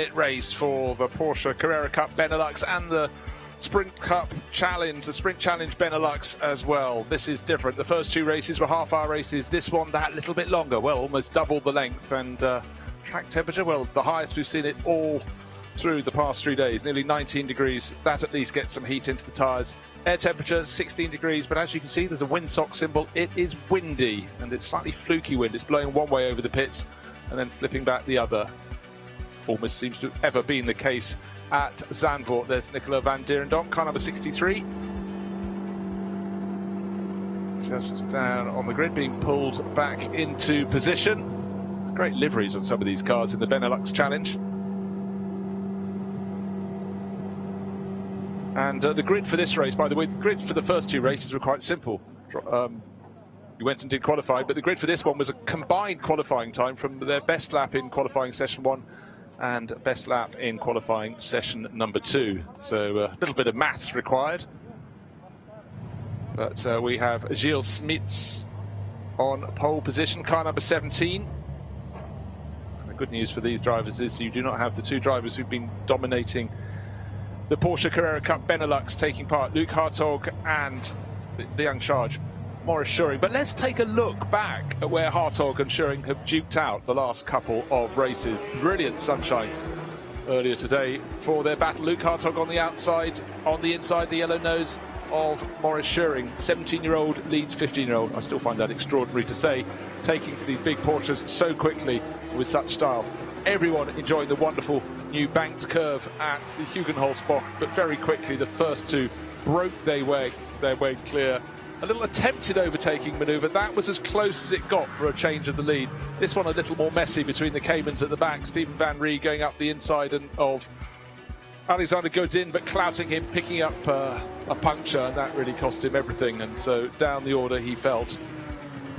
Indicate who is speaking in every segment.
Speaker 1: Race for the Porsche Carrera Cup Benelux and the Sprint Cup Challenge, the Sprint Challenge Benelux as well. This is different. The first two races were half-hour races. This one, that little bit longer. Well, almost double the length. And track temperature, well, the highest we've seen it all through the past 3 days, nearly 19 degrees. That at least gets some heat into the tyres. Air temperature, 16 degrees. But as you can see, there's a windsock symbol. It is windy, and it's slightly fluky wind. It's blowing one way over the pits and then flipping back the other. Almost seems to have ever been the case at Zandvoort. There's Nicola Van Dijk, car number 63. Just down on the grid, being pulled back into position. Great liveries on some of these cars in the Benelux Challenge. And the grid for this race, by the way, the grid for the first two races were quite simple. You went and did qualify, but the grid for this one was a combined qualifying time from their best lap in qualifying session 1 and best lap in qualifying session number 2. So a little bit of maths required. But we have Gilles Smits on pole position, car number 17. And the good news for these drivers is you do not have the two drivers who've been dominating the Porsche Carrera Cup Benelux taking part, Luke Hartog and the young charge, Maurice Schuring. But let's take a look back at where Hartog and Schuring have duked out the last couple of races. Brilliant sunshine earlier today for their battle. Luke Hartog on the outside, on the inside, the yellow nose of Maurice Schuring. 17-year-old leads 15-year-old. I still find that extraordinary to say, taking to these big Porsches so quickly with such style. Everyone enjoying the wonderful new banked curve at the Hugenholzbocht, but very quickly the first two broke their way clear. A little attempted overtaking manoeuvre. That was as close as it got for a change of the lead. This one a little more messy between the Caymans at the back. Stephen Van Rie going up the inside of Alexander Godin, but clouting him, picking up a puncture, and that really cost him everything. And so down the order he felt.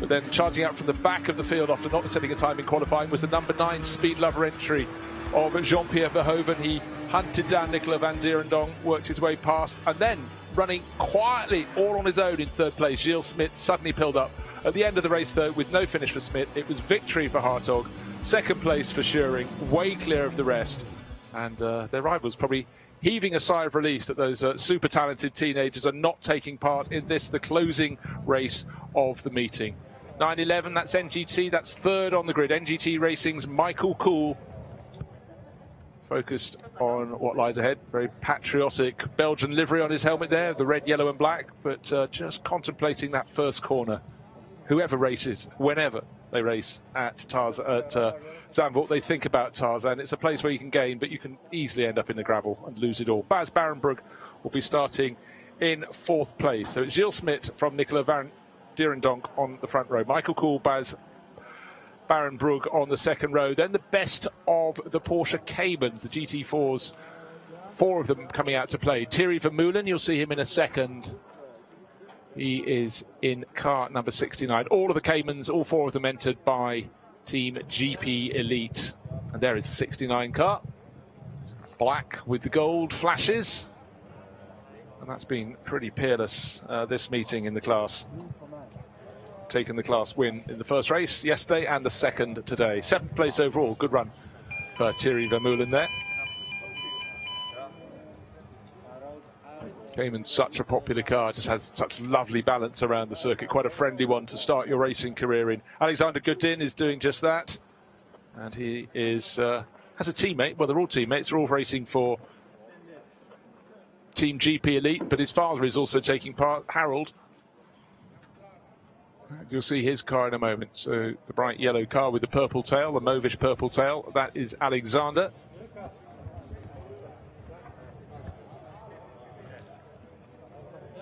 Speaker 1: But then charging out from the back of the field after not setting a time in qualifying was the number 9 speed lover entry of Jean-Pierre Verhoeven. He hunted down Nicola Van Dijk, worked his way past, and then running quietly all on his own in third place, Gilles Smit suddenly pulled up. At the end of the race, though, with no finish for Smit, it was victory for Hartog, second place for Schuring, way clear of the rest. And their rivals probably heaving a sigh of relief that those super talented teenagers are not taking part in this, the closing race of the meeting. 9-11, that's NGT, that's third on the grid. NGT Racing's Michael Kool, focused on what lies ahead. Very patriotic Belgian livery on his helmet there, the red, yellow and black, but just contemplating that first corner. Whoever races, whenever they race at Zandvoort, they think about Tarzan. It's a place where you can gain, but you can easily end up in the gravel and lose it all. Bas Barenbrug will be starting in fourth place. So it's Gilles Smit from Nicola Van Dijk on the front row. Michael Kool, Bas Barenbrug on the second row. Then the best of the Porsche Caymans, the GT4s, 4 of them coming out to play. Thierry Vermeulen, you'll see him in a second. He is in car number 69. All of the Caymans, all 4 of them entered by Team GP Elite. And there is the 69 car. Black with the gold flashes. And that's been pretty peerless, this meeting in the class. Taken the class win in the first race yesterday and the second today. 7th place overall. Good run for Thierry Vermeulen there. Cayman's such a popular car, just has such lovely balance around the circuit. Quite a friendly one to start your racing career in. Alexander Godin is doing just that. And he is has a teammate. Well, they're all teammates. They're all racing for Team GP Elite, but his father is also taking part, Harold. You'll see his car in a moment. So the bright yellow car with the purple tail, the mauvish purple tail, that is Alexander.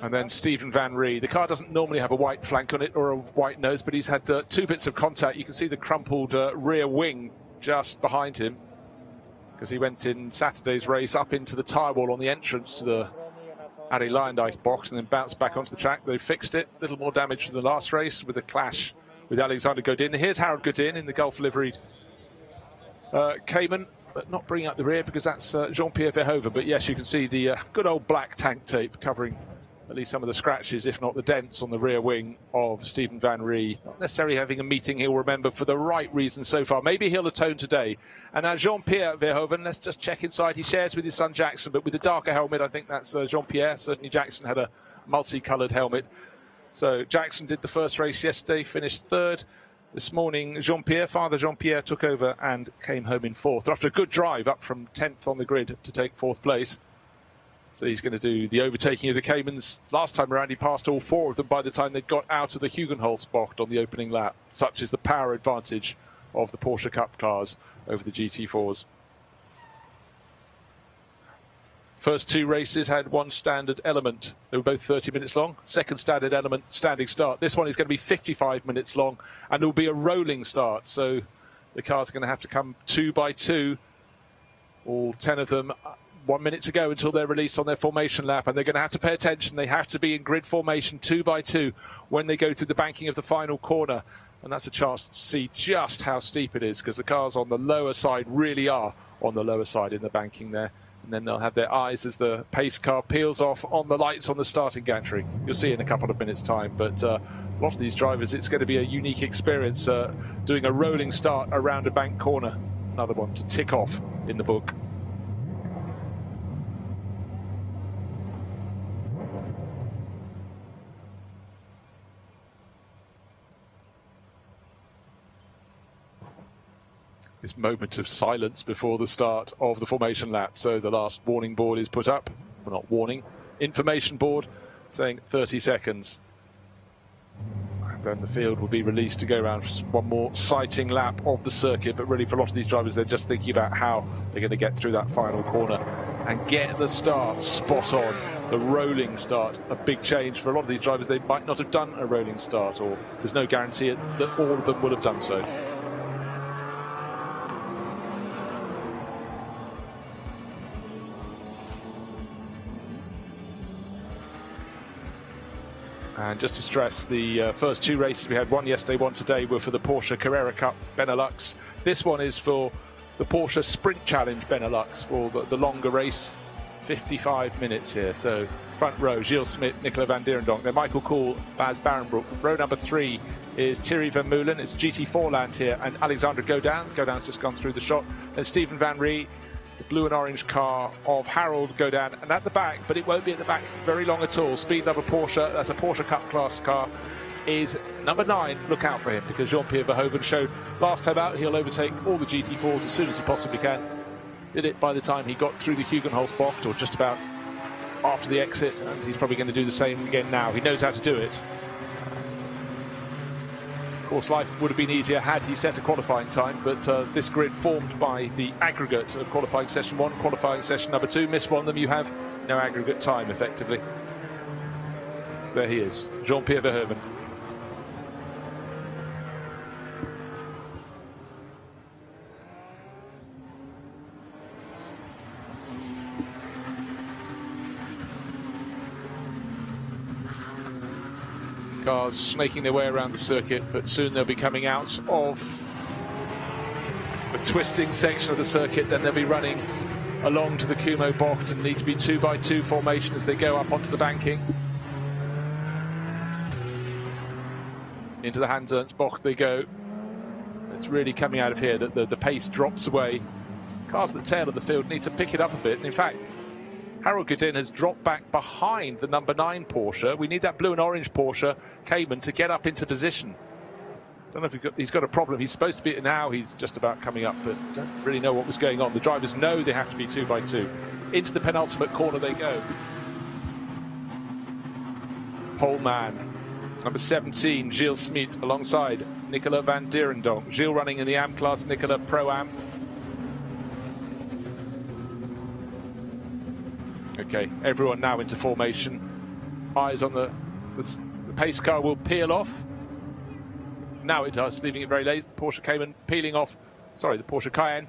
Speaker 1: And then Stephen Van Rie. The car doesn't normally have a white flank on it or a white nose, but he's had 2 bits of contact. You can see the crumpled rear wing just behind him, because he went in Saturday's race up into the tyre wall on the entrance to the Arie Luyendyk box and then bounced back onto the track. They fixed it. A little more damage than the last race with a clash with Alexander Godin. Here's Harold Godin in the Gulf liveried Cayman, but not bringing up the rear because that's Jean-Pierre Verhoeven. But yes, you can see the good old black tank tape covering at least some of the scratches, if not the dents, on the rear wing of Stephen Van Rij. Not necessarily having a meeting he'll remember for the right reasons so far. Maybe he'll atone today. And now Jean-Pierre Verhoeven, let's just check inside. He shares with his son Jackson, but with the darker helmet, I think that's Jean-Pierre. Certainly Jackson had a multicoloured helmet. So Jackson did the first race yesterday, finished third. This morning, Father Jean-Pierre, took over and came home in fourth. After a good drive up from 10th on the grid to take fourth place. So he's going to do the overtaking of the Caymans. Last time around, he passed all four of them by the time they got out of the Hugenholz-Bocht on the opening lap. Such is the power advantage of the Porsche Cup cars over the GT4s. First two races had one standard element. They were both 30 minutes long. Second standard element, standing start. This one is going to be 55 minutes long, and there will be a rolling start. So the cars are going to have to come 2 by 2, all 10 of them. 1 minute to go until they're released on their formation lap, and they're going to have to pay attention. They have to be in grid formation 2 by 2 when they go through the banking of the final corner. And that's a chance to see just how steep it is, because the cars on the lower side really are on the lower side in the banking there. And then they'll have their eyes as the pace car peels off on the lights on the starting gantry. You'll see in a couple of minutes' time. But a lot of these drivers, it's going to be a unique experience doing a rolling start around a bank corner. Another one to tick off in the book. This moment of silence before the start of the formation lap. So the last warning board is put up. Well, not warning, information board saying 30 seconds. And then the field will be released to go around for one more sighting lap of the circuit. But really, for a lot of these drivers, they're just thinking about how they're going to get through that final corner and get the start spot on. The rolling start, a big change for a lot of these drivers. They might not have done a rolling start, or there's no guarantee that all of them will have done so. And just to stress, the first two races we had, one yesterday, one today, were for the Porsche Carrera Cup Benelux. This one is for the Porsche Sprint Challenge Benelux, for the longer race, 55 minutes here. So front row, Gilles Smit, Nicola Van Dijk. Then Michael Kool, Baz Barenbroek. Row number 3 is Thierry Vermeulen. It's GT4 land here. And Alexander Godin. Godin's just gone through the shot. And Stephen Van Rij, the blue and orange car of Harold Godin, and at the back, but it won't be at the back very long at all. Speed Lover Porsche, that's a Porsche Cup class car, is number 9. Look out for him, because Jean-Pierre Verhoeven showed last time out he'll overtake all the GT4s as soon as he possibly can. Did it by the time he got through the Hugenholz-Bocht, or just about after the exit, and he's probably going to do the same again now. He knows how to do it. Of course, life would have been easier had he set a qualifying time, but this grid formed by the aggregate of qualifying session 1, qualifying session number 2. Miss one of them, you have no aggregate time, effectively. So there he is, Jean-Pierre Verhoeven. Cars making their way around the circuit, but soon they'll be coming out of the twisting section of the circuit. Then they'll be running along to the Kumo Bocht and need to be 2 by 2 formation as they go up onto the banking. Into the Hans Ernst Bocht they go. It's really coming out of here that the pace drops away. Cars at the tail of the field need to pick it up a bit. And in fact, Harold Godin has dropped back behind the number 9 Porsche. We need that blue and orange Porsche Cayman to get up into position. Don't know if he's got a problem. He's supposed to be, now he's just about coming up, but don't really know what was going on. The drivers know they have to be 2 by 2. Into the penultimate corner they go. Pole man, number 17, Gilles Smit, alongside Nicola Van Dijk. Gilles running in the AM class, Nicola Pro-Am. Okay, everyone now into formation. Eyes on the pace car will peel off. Now it does, leaving it very late. Porsche Cayman peeling off. Sorry, the Porsche Cayenne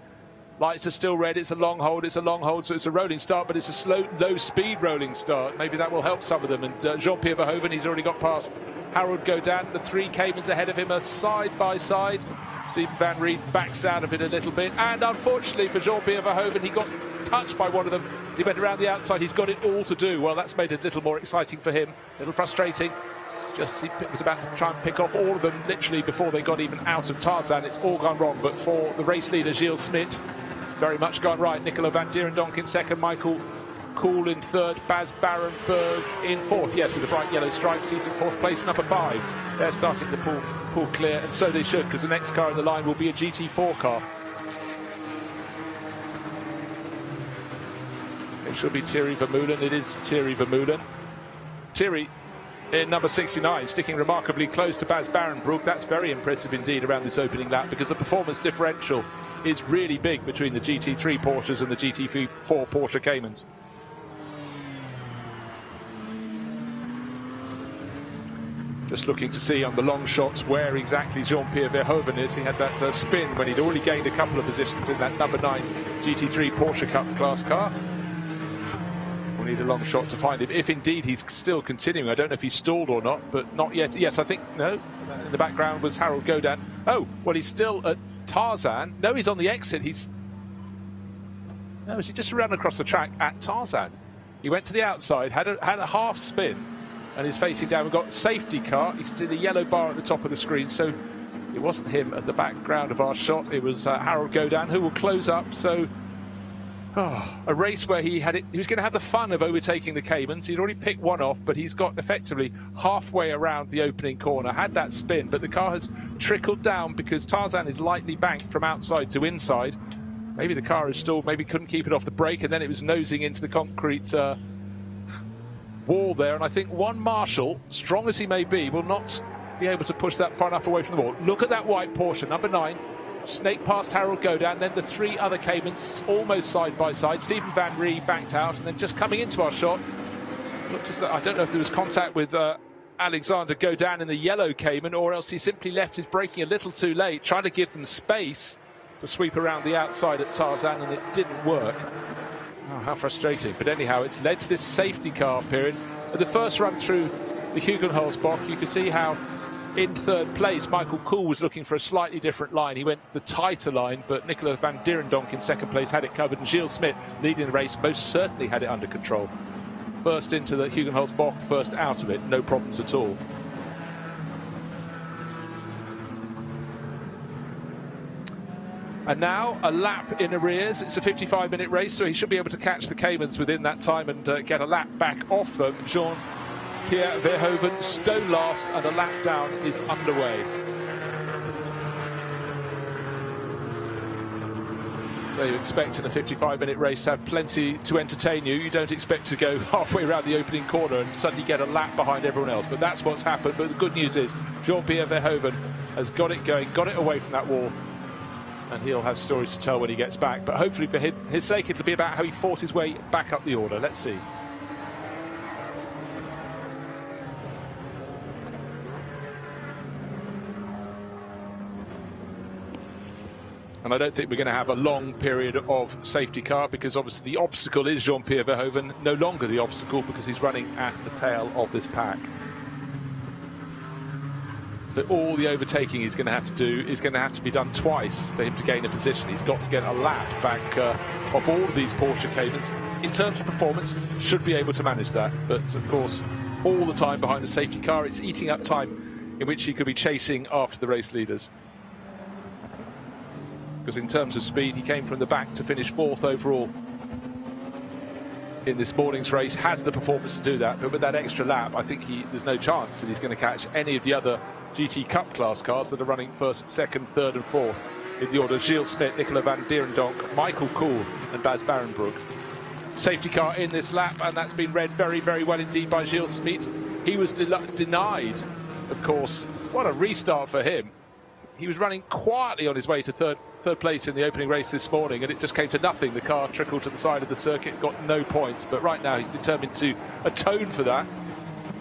Speaker 1: Lights are still red. It's a long hold. It's a long hold, so it's a rolling start, but it's a slow, low-speed rolling start. Maybe that will help some of them. And Jean-Pierre Verhoeven, he's already got past Harold Godin. The 3 Caymans ahead of him are side by side. Stephen Van Reed backs out of it a little bit. And unfortunately for Jean-Pierre Verhoeven, he got touched by one of them. As he went around the outside, he's got it all to do. Well, that's made it a little more exciting for him. A little frustrating. Just he was about to try and pick off all of them literally before they got even out of Tarzan. It's all gone wrong. But for the race leader, Gilles Smit, it's very much gone right. Nicola Van Dijk in second, Michael Kool in third, Bas Barenberg in fourth. Yes, with the bright yellow stripes, he's in fourth place, number 5. They're starting to pull clear, and so they should, because the next car in the line will be a GT4 car. It should be Thierry Vermeulen. It is Thierry Vermeulen. Thierry in number 69, sticking remarkably close to Bas Barenberg. That's very impressive indeed around this opening lap, because the performance differential is really big between the GT3 Porsches and the GT4 Porsche Caymans. Just looking to see on the long shots where exactly Jean-Pierre Verhoeven is. He had that spin when he'd already gained a couple of positions in that number 9 GT3 Porsche Cup class car. We'll need a long shot to find him, if indeed he's still continuing. I don't know if he's stalled or not, but not yet. Yes, I think, no. In the background was Harold Godin. Oh, well, he's still at Tarzan. No, he's on the exit. No, he just ran across the track at Tarzan. He went to the outside, had a half spin, and is facing down. We've got safety car. You can see the yellow bar at the top of the screen. So it wasn't him at the background of our shot. It was Harold Godin, who will close up. So a race where he was going to have the fun of overtaking the Caymans. He'd already picked one off, but he's got effectively halfway around the opening corner, had that spin, but the car has trickled down because Tarzan is lightly banked from outside to inside. Maybe the car is stalled, maybe couldn't keep it off the brake, and then it was nosing into the concrete wall there. And I think one marshal, strong as he may be, will not be able to push that far enough away from the wall. Look at that white Porsche, number 9. Snake past Harold Godin, then the 3 other Caymans almost side by side. Stephen Van Reed backed out, and then just coming into our shot, looked as though, I don't know if there was contact with Alexander Godin in the yellow Cayman, or else he simply left his braking a little too late, trying to give them space to sweep around the outside at Tarzan, and it didn't work. Oh, how frustrating. But anyhow, it's led to this safety car period. At the first run through the Hugenholzbach, you can see how in third place, Michael Kool was looking for a slightly different line. He went the tighter line, but Nicola Van Dijk in second place had it covered, and Gilles Smit, leading the race, most certainly had it under control. First into the Hugenholzbach, first out of it, no problems at all. And now a lap in arrears. It's a 55-minute race, so he should be able to catch the Caymans within that time and get a lap back off them. Jean-Pierre Verhoeven, stone last, and a lap down is underway. So you expect in a 55-minute race to have plenty to entertain you. You don't expect to go halfway around the opening corner and suddenly get a lap behind everyone else. But that's what's happened. But the good news is Jean-Pierre Verhoeven has got it going, got it away from that wall. And he'll have stories to tell when he gets back. But hopefully for his sake, it'll be about how he fought his way back up the order. Let's see. And I don't think we're going to have a long period of safety car, because obviously the obstacle is Jean-Pierre Verhoeven, no longer the obstacle because he's running at the tail of this pack. So all the overtaking he's going to have to do is going to have to be done twice for him to gain a position. He's got to get a lap back off all of these Porsche Caymans. In terms of performance, should be able to manage that. But of course, all the time behind the safety car, it's eating up time in which he could be chasing after the race leaders. Because in terms of speed, he came from the back to finish 4th overall in this morning's race, has the performance to do that, but with that extra lap, I think there's no chance that he's going to catch any of the other GT Cup class cars that are running 1st, 2nd, 3rd and 4th in the order: Gilles Smit, Nicola Van Dijk, Michael Kool and Bas Barenberg. Safety car in this lap, and that's been read very, very well indeed by Gilles Smit. He was denied, of course. What a restart for him. He was running quietly on his way to third place in the opening race this morning, and it just came to nothing. The car trickled to the side of the circuit, got no points, but right now he's determined to atone for that.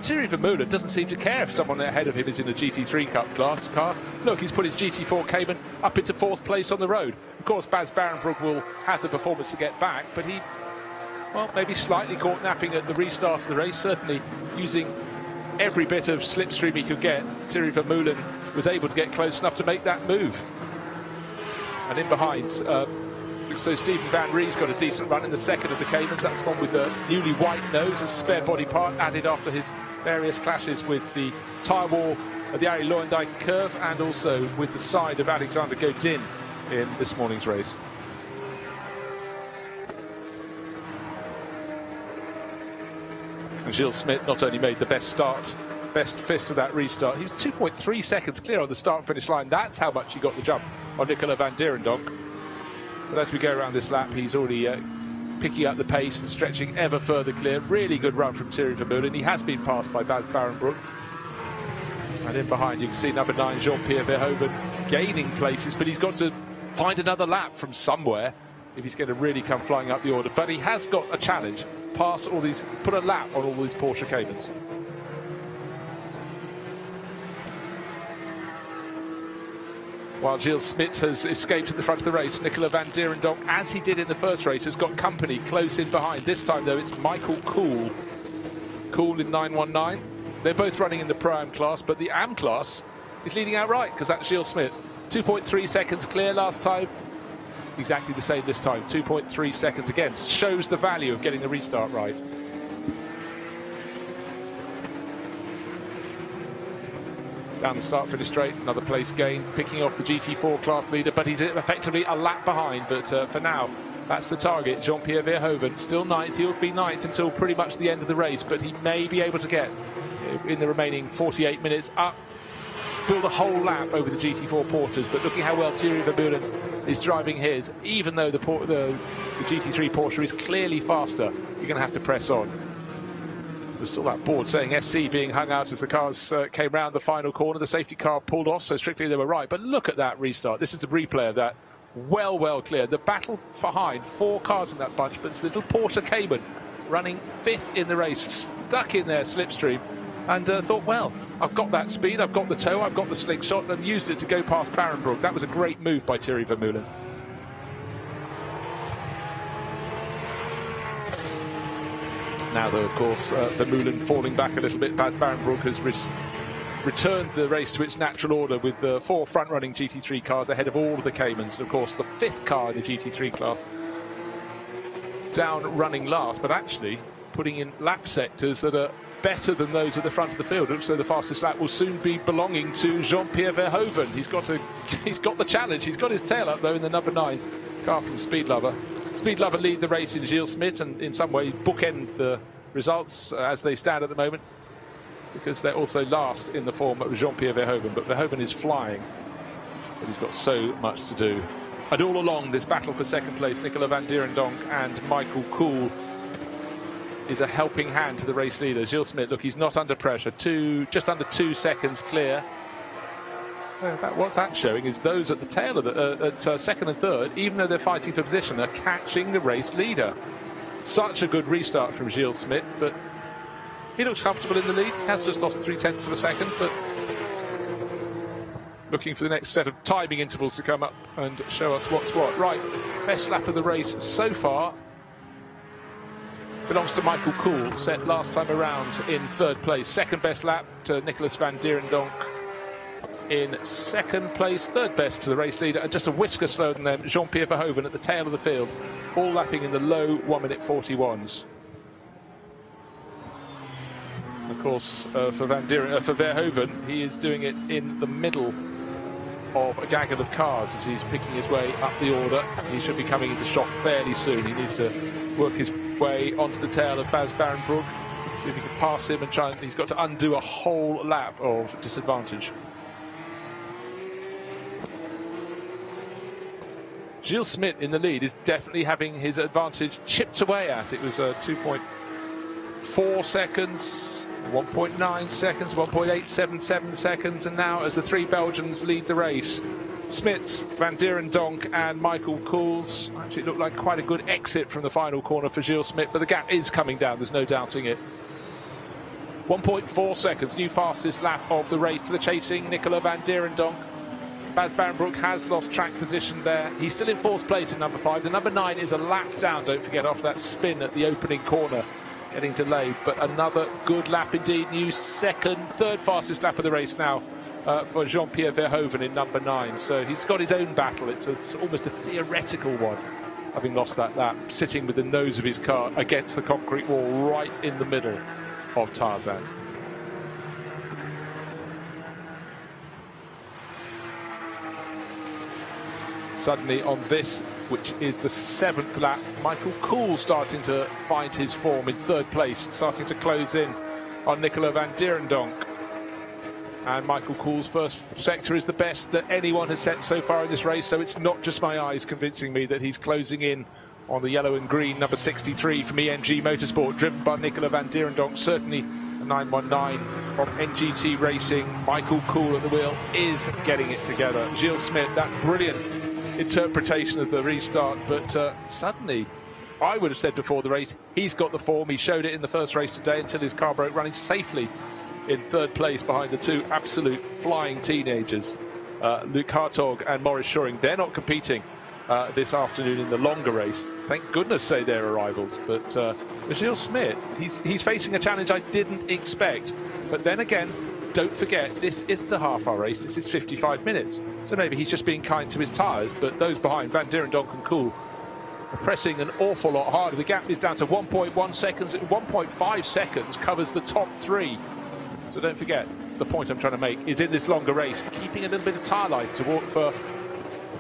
Speaker 1: Thierry Vermeulen doesn't seem to care if someone ahead of him is in a GT3 Cup class car. Look, he's put his GT4 Cayman up into 4th place on the road. Of course, Bas Barrenbroek will have the performance to get back, but he, well, maybe slightly caught napping at the restart of the race, certainly using every bit of slipstream he could get. Thierry Vermeulen was able to get close enough to make that move. And in behind, so Stephen Van Rie's got a decent run in the second of the Caymans. That's one with the newly white nose as a spare body part added after his various clashes with the tyre wall at the Arie Luyendyk curve and also with the side of Alexander Godin in this morning's race. And Gilles Smit not only made the best fist of that restart, he was 2.3 seconds clear on the start-finish line. That's how much he got the jump on Nicola Van Dijk. But as we go around this lap, he's already picking up the pace and stretching ever further clear. Really good run from Thierry Vermeulen. He has been passed by Bas Barrenbroek. And in behind, you can see number 9, Jean-Pierre Verhoeven, gaining places, but he's got to find another lap from somewhere if he's going to really come flying up the order. But he has got a challenge, put a lap on all these Porsche Caymans. While Gilles Smit has escaped at the front of the race, Nicola Van Dijk, as he did in the first race, has got company close in behind. This time, though, it's Michael Kool. Kool in 919. They're both running in the Pro-Am class, but the Am class is leading outright because that's Gilles Smit. 2.3 seconds clear last time. Exactly the same this time. 2.3 seconds again. Shows the value of getting the restart right. Down the start-finish straight, another place gain, picking off the GT4 class leader, but he's effectively a lap behind. But for now, that's the target. Jean-Pierre Verhoeven, still 9th. He'll be 9th until pretty much the end of the race, but he may be able to get, in the remaining 48 minutes, up, build a whole lap over the GT4 Porsches. But looking how well Thierry Vermeulen is driving his, even though the GT3 Porsche is clearly faster, you're going to have to press on. There's still that board saying SC being hung out as the cars came round the final corner. The safety car pulled off, so strictly they were right. But look at that restart. This is the replay of that. Well clear. The battle behind, 4 cars in that bunch, but it's little Porsche Cayman running 5th in the race, stuck in their slipstream, and thought, well, I've got that speed, I've got the tow, I've got the slingshot, and used it to go past Barrenbroek. That was a great move by Thierry Vermeulen. Now, though, of course, Vermeulen falling back a little bit. Bas Barrenbroek has returned the race to its natural order with the 4 front-running GT3 cars ahead of all of the Caymans. Of course, the 5th car in the GT3 class down running last, but actually putting in lap sectors that are better than those at the front of the field. So the fastest lap will soon be belonging to Jean-Pierre Verhoeven. He's got the challenge. He's got his tail up, though, in the number 9 car from Speed Lover. Speed Lover lead the race in Gilles Smit and in some way bookend the results as they stand at the moment, because they're also last in the form of Jean-Pierre Verhoeven. But Verhoeven is flying, but he's got so much to do. And all along this battle for second place, Nicola Van Dijk and Michael Kool is a helping hand to the race leader. Gilles Smit, look, he's not under pressure. Just under 2 seconds clear. So what that's showing is those at the tail of at second and third, even though they're fighting for position, are catching the race leader. Such a good restart from Gilles Smit, but he looks comfortable in the lead. He has just lost 0.3 of a second, but looking for the next set of timing intervals to come up and show us what's what. Right, best lap of the race so far belongs to Michael Kool, set last time around in 3rd place. Second best lap to Nicolas Van Dijk in 2nd place. 3rd best to the race leader, and just a whisker slower than them, Jean-Pierre Verhoeven at the tail of the field, all lapping in the low 1:41s. Of course, for Verhoeven, he is doing it in the middle of a gaggle of cars as he's picking his way up the order. He should be coming into shot fairly soon. He needs to work his way onto the tail of Bas Barrenbroek, see if he can pass him and try. He's got to undo a whole lap of disadvantage. Gilles Smit in the lead is definitely having his advantage chipped away at. It was 2.4 seconds, 1.9 seconds, 1.877 seconds, and now as the 3 Belgians lead the race, Smits, Van Dijk and Michael Kool's actually looked like quite a good exit from the final corner for Gilles Smit, but the gap is coming down, there's no doubting it. 1.4 seconds, new fastest lap of the race to the chasing Nicola Van Dijk. Baz Barrenbroek has lost track position there. He's still in 4th place in number 5. The number 9 is a lap down, don't forget, after that spin at the opening corner, getting delayed. But another good lap indeed. New third fastest lap of the race now for Jean-Pierre Verhoeven in number 9. So he's got his own battle. It's almost a theoretical one, having lost that lap, sitting with the nose of his car against the concrete wall right in the middle of Tarzan. Suddenly on this, which is the 7th lap, Michael Kool starting to find his form in 3rd place, starting to close in on Nicola Van Dijk. And Michael Kool's first sector is the best that anyone has set so far in this race, so it's not just my eyes convincing me that he's closing in on the yellow and green number 63 from ENG Motorsport, driven by Nicola Van Dijk. Certainly a 919 from NGT Racing. Michael Kool at the wheel is getting it together. Gilles Smit, that brilliant interpretation of the restart, but suddenly, I would have said before the race, he's got the form. He showed it in the first race today until his car broke, running safely in 3rd place behind the 2 absolute flying teenagers, Luc Hartog and Maurice Schuring. They're not competing this afternoon in the longer race. Thank goodness say they're rivals. But Gilles Smit, he's facing a challenge I didn't expect. But then again, don't forget, this isn't a half-hour race, this is 55 minutes. So maybe he's just being kind to his tyres, but those behind, Van Dijk and Kool, are pressing an awful lot harder. The gap is down to 1.1 seconds. 1.5 seconds covers the top 3. So don't forget, the point I'm trying to make is in this longer race, keeping a little bit of tyre life to walk for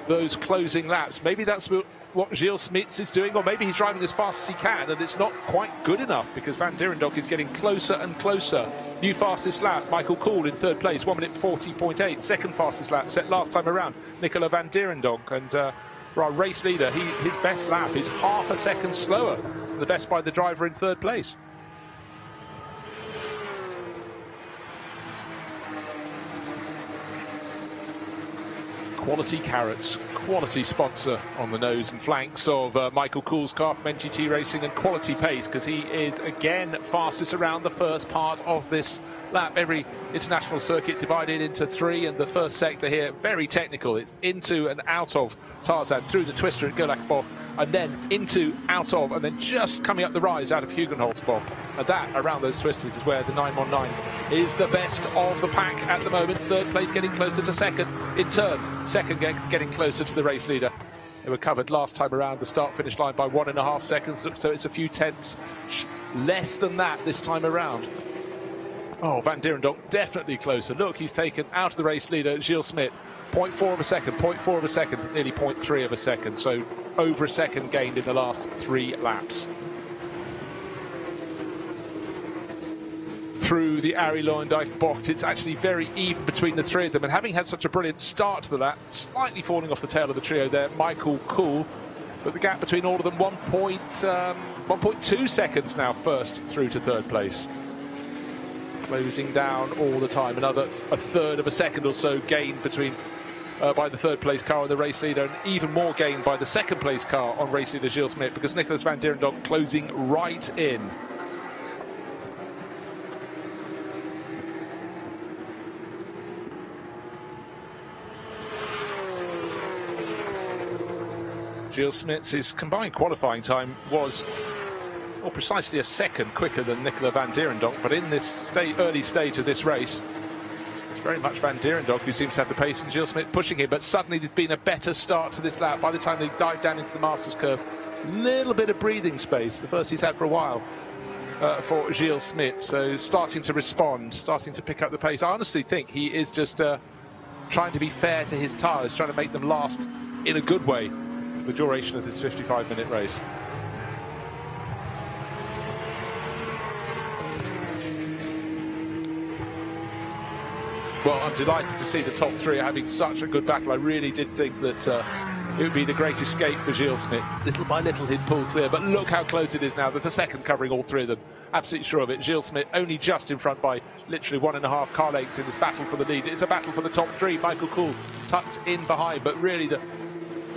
Speaker 1: those closing laps. Maybe that's what Gilles Smits is doing, or maybe he's driving as fast as he can, and it's not quite good enough because Van Dijk is getting closer and closer. New fastest lap, Michael Kool in 3rd place, 1 minute 40.8. 2nd fastest lap set last time around, Nicola Van Dijk. And for our race leader, his best lap is half a second slower than the best by the driver in 3rd place. Quality carrots, quality sponsor on the nose and flanks of Michael Kool's car from NGT Racing, and quality pace because he is again fastest around the first part of this lap. Every international circuit divided into 3, and the first sector here very technical. It's into and out of Tarzan, through the twister at Gulakboch, and then into, out of, and then just coming up the rise out of Hugenholzboch. And that, around those twisters, is where the 919 is the best of the pack at the moment. 3rd place getting closer to 2nd in turn. 2nd getting closer to the race leader. They were covered last time around the start-finish line by 1.5 seconds, so it's a few tenths less than that this time around. Oh, Van Dijk definitely closer. Look, he's taken out of the race leader, Gilles Smit. 0.4 of a second, 0.4 of a second, nearly 0.3 of a second. So over a second gained in the last 3 laps. Through the Arie Luyendyk box, it's actually very even between the 3 of them. And having had such a brilliant start to the lap, slightly falling off the tail of the trio there, Michael Kool. But the gap between all of them, 1.2 seconds now first through to 3rd place. Closing down all the time. A 1/3 of a second or so gained between by the 3rd place car and the race leader, and even more gained by the 2nd place car on race leader Gilles Smit, because Nicolas Van Dijk closing right in. Gilles Smits' combined qualifying time was precisely a second quicker than Nicola Van Dijk, but in this early stage of this race, it's very much Van Dijk who seems to have the pace, and Gilles Smit pushing him. But suddenly there's been a better start to this lap. By the time they dive down into the Masters curve, little bit of breathing space, the first he's had for a while for Gilles Smit. So starting to respond, starting to pick up the pace. I honestly think he is just trying to be fair to his tyres, trying to make them last in a good way the duration of this 55-minute race. Well, I'm delighted to see the top 3 having such a good battle. I really did think that it would be the great escape for Gilles Smit. Little by little he'd pull clear, but look how close it is now. There's a second covering all 3 of them. Absolutely sure of it. Gilles Smit only just in front by literally 1.5 car lengths in this battle for the lead. It's a battle for the top 3. Michael Kool tucked in behind, but really the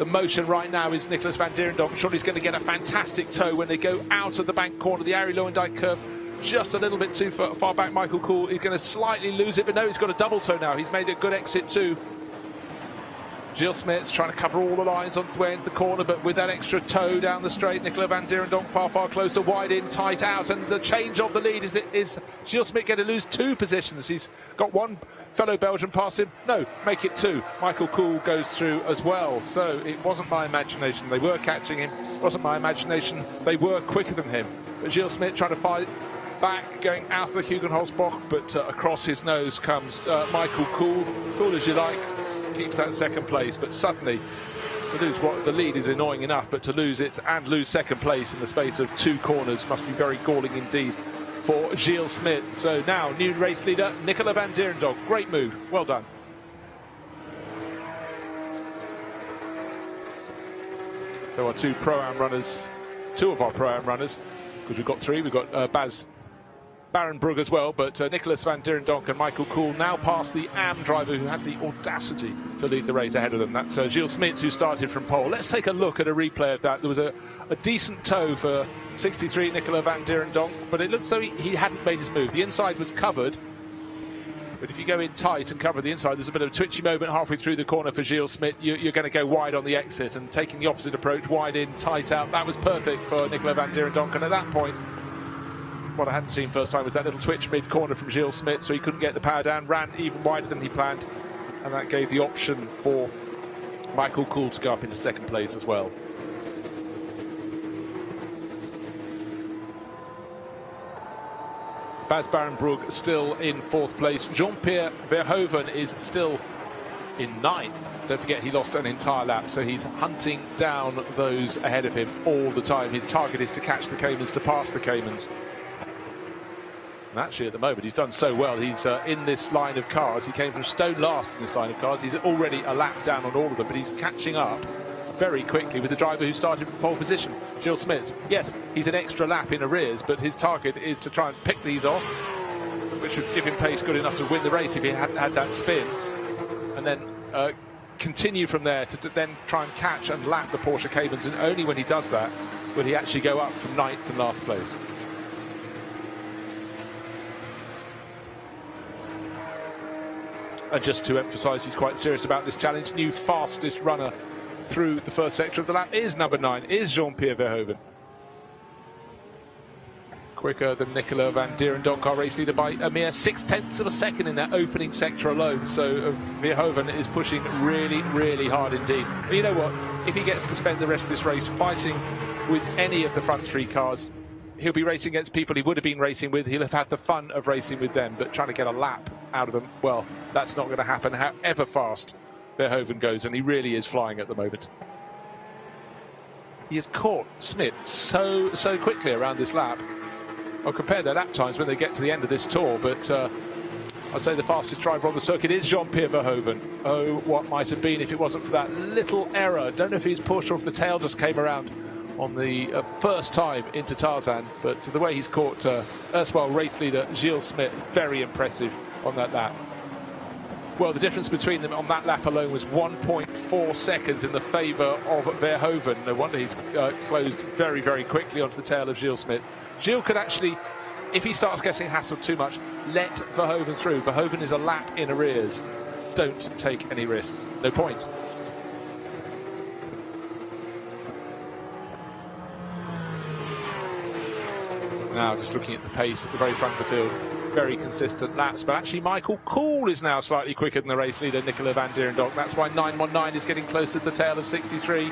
Speaker 1: motion right now is Nicolas Van Dijk. Surely he's going to get a fantastic tow when they go out of the bank corner, the Arie Luyendyk curve. Just a little bit too far back. Michael Kool is going to slightly lose it, but no, he's got a double tow now. He's made a good exit too. Gilles Smits trying to cover all the lines on the way into the corner, but with that extra toe down the straight, Nicola Van Dijk far, far closer, wide in, tight out, and the change of the lead is Gilles Smits going to lose 2 positions. He's got one fellow Belgian past him. No, make it 2. Michael Kuhl goes through as well. So it wasn't my imagination. They were catching him. It wasn't my imagination. They were quicker than him. But Gilles Smits trying to fight back, going out of the Hugenholzbock, but across his nose comes Michael Kuhl. Cool as you like. Keeps that second place, but suddenly to lose what the lead is annoying enough, but to lose it and lose second place in the space of 2 corners must be very galling indeed for Gilles Smits. So now new race leader Nicola Van Dijk. Great move, well done. So our 2 Pro-Am runners, 2 of our Pro-Am runners, because we've got 3. We've got Bas Barenbrug as well, but Nicolas Van Dijk and Michael Kuhl now past the AM driver who had the audacity to lead the race ahead of them. That's Gilles Smits, who started from pole. Let's take a look at a replay of that. There was a decent toe for 63 Nicola Van Dijk, but it looked so he hadn't made his move. The inside was covered, but if you go in tight and cover the inside, there's a bit of a twitchy moment halfway through the corner for Gilles Smits. You're going to go wide on the exit, and taking the opposite approach, wide in, tight out, that was perfect for Nicola Van Dijk. And at that point, what I hadn't seen first time was that little twitch mid-corner from Gilles Smits, so he couldn't get the power down, ran even wider than he planned, and that gave the option for Michael Kuhl to go up into second place as well. Bas Barenbrug still in 4th place. Jean-Pierre Verhoeven is still in 9th. Don't forget, he lost an entire lap, so he's hunting down those ahead of him all the time. His target is to catch the Caymans, to pass the Caymans. And actually, at the moment, he's done so well. He's in this line of cars. He came from stone last in this line of cars. He's already a lap down on all of them, but he's catching up very quickly with the driver who started from pole position, Gilles Smits. Yes, he's an extra lap in arrears, but his target is to try and pick these off, which would give him pace good enough to win the race if he hadn't had that spin, and then continue from there to then try and catch and lap the Porsche Caymans. And only when he does that will he actually go up from 9th and last place. And just to emphasise, he's quite serious about this challenge. New fastest runner through the first sector of the lap is number 9, is Jean-Pierre Verhoeven. Quicker than Nicola Van Dijk, our race leader, by a mere 0.6 of a second in that opening sector alone. So Verhoeven is pushing really, really hard indeed. But you know what? If he gets to spend the rest of this race fighting with any of the front 3 cars, he'll be racing against people he would have been racing with. He'll have had the fun of racing with them, but trying to get a lap out of them, well, that's not going to happen however fast Verhoeven goes, and he really is flying at the moment. He has caught Smits so quickly around this lap. I'll compare their lap times when they get to the end of this tour, but I'd say the fastest driver on the circuit is Jean-Pierre Verhoeven. Oh, what might have been if it wasn't for that little error. Don't know if his Porsche off the tail just came around on the first time into Tarzan, but the way he's caught erstwhile race leader Gilles Smits, very impressive on that lap. Well, the difference between them on that lap alone was 1.4 seconds in the favour of Verhoeven. No wonder he's closed very, very quickly onto the tail of Gilles Smits. Gilles could actually, if he starts getting hassled too much, let Verhoeven through. Verhoeven is a lap in arrears. Don't take any risks. No point. Now just looking at the pace at the very front of the field, very consistent laps, but actually Michael Kuhl is now slightly quicker than the race leader Nicola Van Dijk. That's why 919 is getting close to the tail of 63.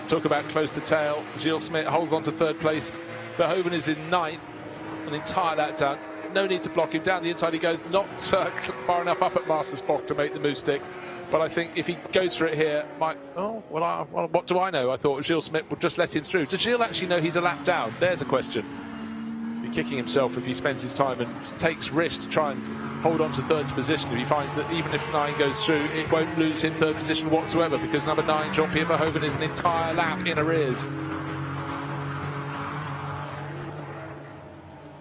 Speaker 1: Talk about close to tail. Gilles Smits holds on to 3rd place. Verhoeven is in 9th, an entire lap down. No need to block him. Down the inside he goes, not far enough up at Master Spock to make the move stick. But I think if he goes for it here, what do I know? I thought Gilles Smits would just let him through. Does Gilles actually know he's a lap down? There's a question. He'll be kicking himself if he spends his time and takes risks to try and hold on to 3rd position. If he finds that even if 9 goes through, it won't lose him 3rd position whatsoever, because number 9, Jean-Pierre Verhoeven, is an entire lap in arrears.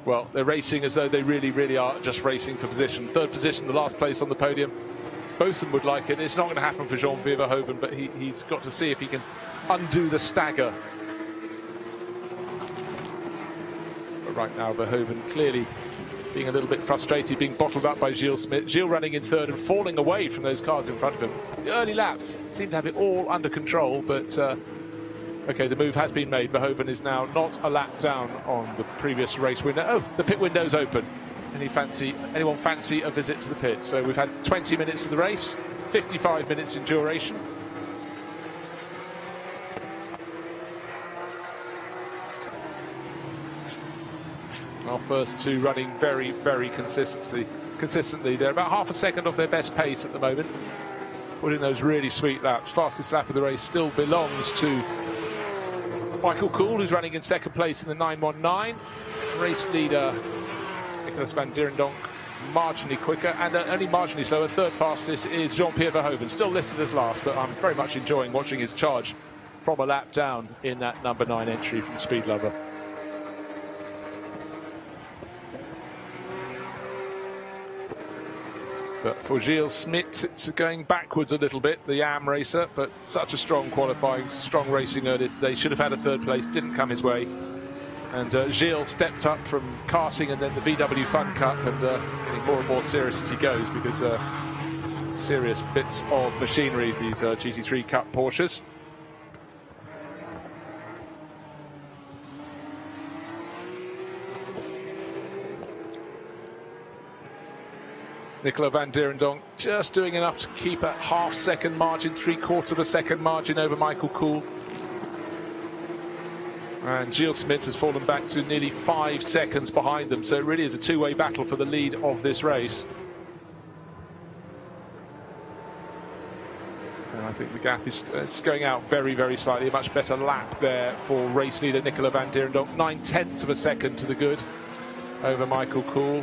Speaker 1: Well, they're racing as though they really, really are just racing for position. 3rd position, the last place on the podium. Both of them would like it. It's not going to happen for Jean-Pierre Verhoeven, but he's got to see if he can undo the stagger. But right now, Verhoeven clearly being a little bit frustrated, being bottled up by Gilles Smit. Gilles running in third and falling away from those cars in front of him. The early laps seem to have it all under control, but okay, the move has been made. Verhoeven is now not a lap down on the previous race window. Oh, the pit window's open. Anyone fancy a visit to the pit? So we've had 20 minutes of the race, 55 minutes in duration. Our first two running very, very consistently. They're about half a second off their best pace at the moment, putting those really sweet laps. Fastest lap of the race still belongs to Michael Kool, who's running in second place in the 919. Race leader Nicola Van Dijk marginally quicker, and only marginally slower. Third fastest is Jean-Pierre Verhoeven, still listed as last, but I'm very much enjoying watching his charge from a lap down in that number 9 entry from Speed Lover. But for Gilles Smit, it's going backwards a little bit, the AM racer, but such a strong qualifying, strong racing earlier today. Should have had a third place, didn't come his way. And Gilles stepped up from karting and then the VW Fun Cup, and getting more and more serious as he goes, because serious bits of machinery, these GT3 Cup Porsches. Nicola Van Dijk just doing enough to keep a half-second margin, 3/4 of a second margin over Michael Kool. And Gilles Smit has fallen back to nearly 5 seconds behind them, so it really is a two-way battle for the lead of this race. And I think the gap is going out very, very slightly. A much better lap there for race leader Nicola Van Dijk. 9/10 of a second to the good over Michael Kool.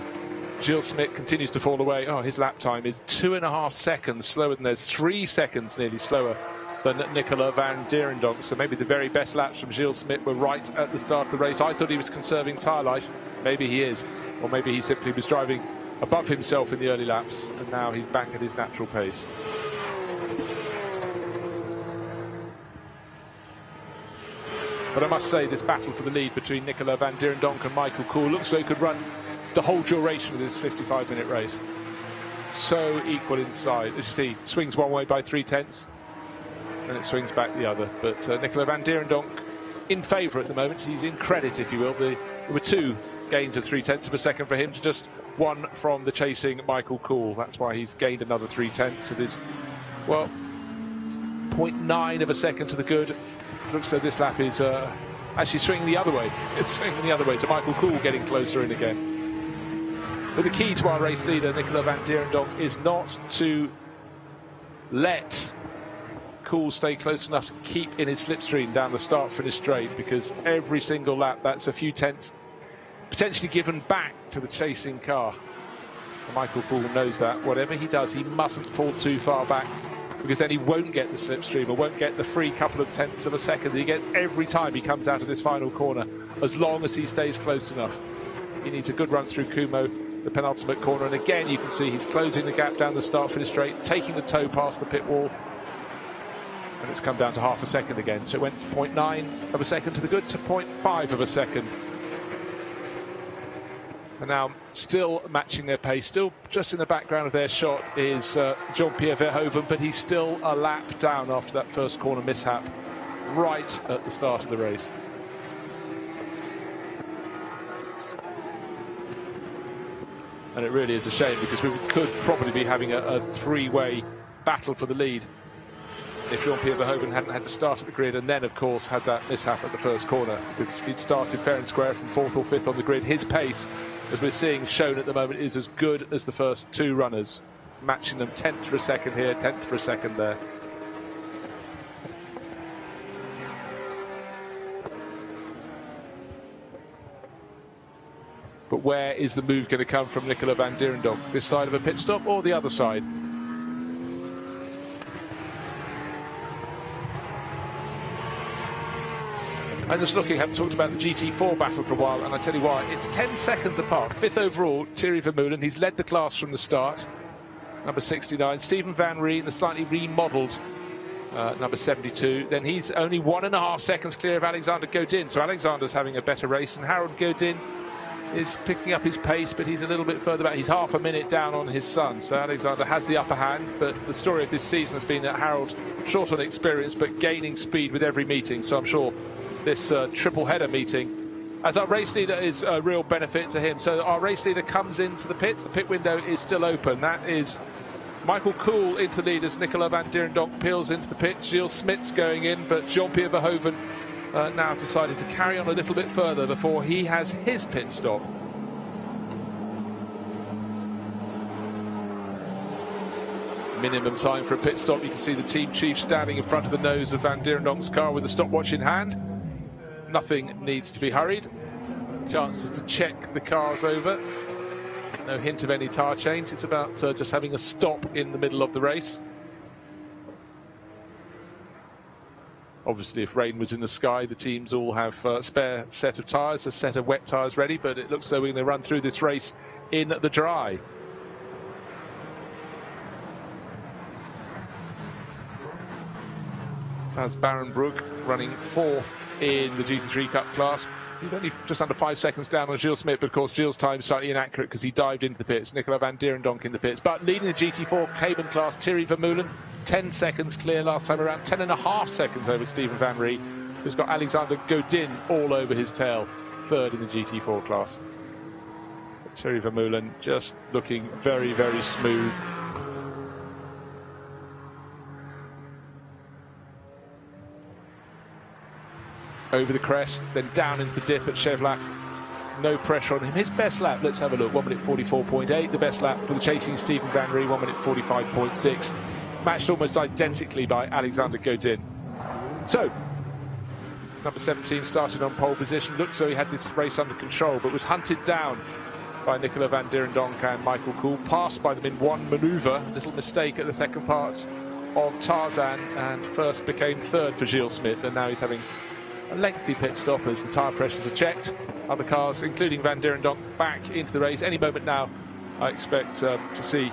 Speaker 1: Gilles Smit continues to fall away. Oh, his lap time is 2.5 seconds slower than there's 3 seconds nearly slower than Nicola Van Dijk. So maybe the very best laps from Gilles Smit were right at the start of the race. I thought he was conserving tyre life. Maybe he is. Or maybe he simply was driving above himself in the early laps, and now he's back at his natural pace. But I must say, this battle for the lead between Nicola Van Dijk and Michael Kool looks so he could run the whole duration of this 55-minute race. So equal inside. As you see, swings one way by 3/10, and it swings back the other. But Nicola Van Dijk in favour at the moment. He's in credit, if you will. There were 2 gains of 3/10 of a second for him to just 1 from the chasing Michael Kool. That's why he's gained another 3/10. It is, well, 0.9 of a second to the good. Looks like this lap is actually swinging the other way. It's swinging the other way to Michael Kool getting closer in again. But the key to our race leader, Nicola Van Dijk, is not to let Kool stay close enough to keep in his slipstream down the start-finish straight, because every single lap, that's a few tenths potentially given back to the chasing car. And Michael Kool knows that. Whatever he does, he mustn't fall too far back, because then he won't get the slipstream or won't get the free couple of tenths of a second he gets every time he comes out of this final corner, as long as he stays close enough. He needs a good run through Kumo, the penultimate corner, and again you can see he's closing the gap down the start finish straight, taking the toe past the pit wall, and it's come down to half a second again. So it went 0.9 of a second to the good to 0.5 of a second. And now still matching their pace, still just in the background of their shot is Jean-Pierre Verhoeven, but he's still a lap down after that first corner mishap right at the start of the race. And it really is a shame, because we could probably be having a 3-way battle for the lead if Jean-Pierre Verhoeven hadn't had to start at the grid and then, of course, had that mishap at the first corner. Because if he'd started fair and square from 4th or 5th on the grid, his pace, as we're seeing shown at the moment, is as good as the first 2 runners, matching them 10th for a second here, 10th for a second there. But where is the move going to come from Nicola Van Dijk? This side of a pit stop or the other side? I'm just looking, I haven't talked about the GT4 battle for a while, and I tell you why, it's 10 seconds apart. 5th overall, Thierry Vermeulen, he's led the class from the start, number 69. Stephen Van Rijn, the slightly remodelled number 72. Then he's only 1.5 seconds clear of Alexander Godin, so Alexander's having a better race, and Harold Godin, is picking up his pace, but he's a little bit further back. He's half a minute down on his son, so Alexander has the upper hand. But the story of this season has been that Harold, short on experience, but gaining speed with every meeting. So I'm sure this triple header meeting, as our race leader, is a real benefit to him. So our race leader comes into the pits. The pit window is still open. That is Michael Kool into the lead as Nicola Van Dijk peels into the pits. Gilles Smits going in, but Jean-Pierre Verhoeven now decided to carry on a little bit further before he has his pit stop. Minimum time for a pit stop. You can see the team chief standing in front of the nose of Van Dierendonk's car with a stopwatch in hand. Nothing needs to be hurried. Chances to check the cars over. No hint of any tyre change. It's about just having a stop in the middle of the race. Obviously, if rain was in the sky, the teams all have a spare set of tyres, a set of wet tyres ready, but it looks like we're going to run through this race in the dry. As Barenbrugge running 4th in the GT3 Cup class. He's only just under 5 seconds down on Gilles Smit, but of course Gilles' time is slightly inaccurate because he dived into the pits. Nicola Van Dijk in the pits. But leading the GT4 Cayman class, Thierry Vermeulen, 10 seconds clear last time around, 10.5 seconds over Stephen Van Rie, who's got Alexander Godin all over his tail, 3rd in the GT4 class. But Thierry Vermeulen just looking very, very smooth. Over the crest, then down into the dip at Chevlac. No pressure on him. His best lap, let's have a look, 1 minute 44.8. The best lap for the chasing Stephen Van Rie, 1 minute 45.6. Matched almost identically by Alexander Godin. So, number 17 started on pole position. Looked as though he had this race under control, but was hunted down by Nicola Van Dijk and Michael Kool. Passed by them in one manoeuvre. Little mistake at the second part of Tarzan, and first became 3rd for Gilles Smit, and now he's having a lengthy pit stop as the tyre pressures are checked. Other cars, including Van Dijk, back into the race. Any moment now, I expect to see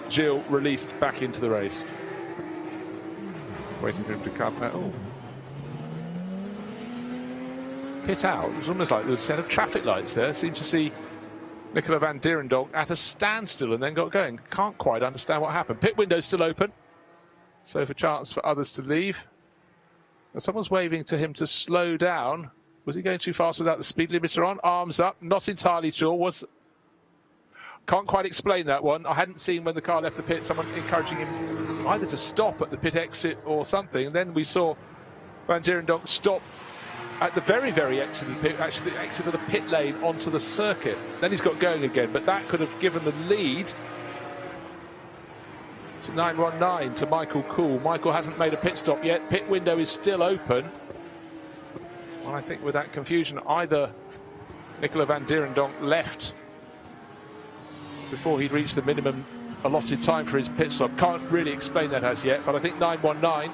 Speaker 1: Gilles released back into the race. Waiting for him to come out. Oh. Pit out. It was almost like there was a set of traffic lights there. Seemed to see Nicola Van Dijk at a standstill and then got going. Can't quite understand what happened. Pit window's still open, so for chance for others to leave. Someone's waving to him to slow down. Was he going too fast without the speed limiter on? Arms up, not entirely sure. Can't quite explain that one. I hadn't seen when the car left the pit someone encouraging him either to stop at the pit exit or something. And then we saw Van Dijk stop at the very, very exit of the pit, actually the exit of the pit lane onto the circuit. Then he's got going again, but that could have given the lead to 919 to Michael Kool. Michael hasn't made a pit stop yet. Pit window is still open. And I think with that confusion, either Nicola Van Dijk left before he'd reached the minimum allotted time for his pit stop. Can't really explain that as yet, but I think 919,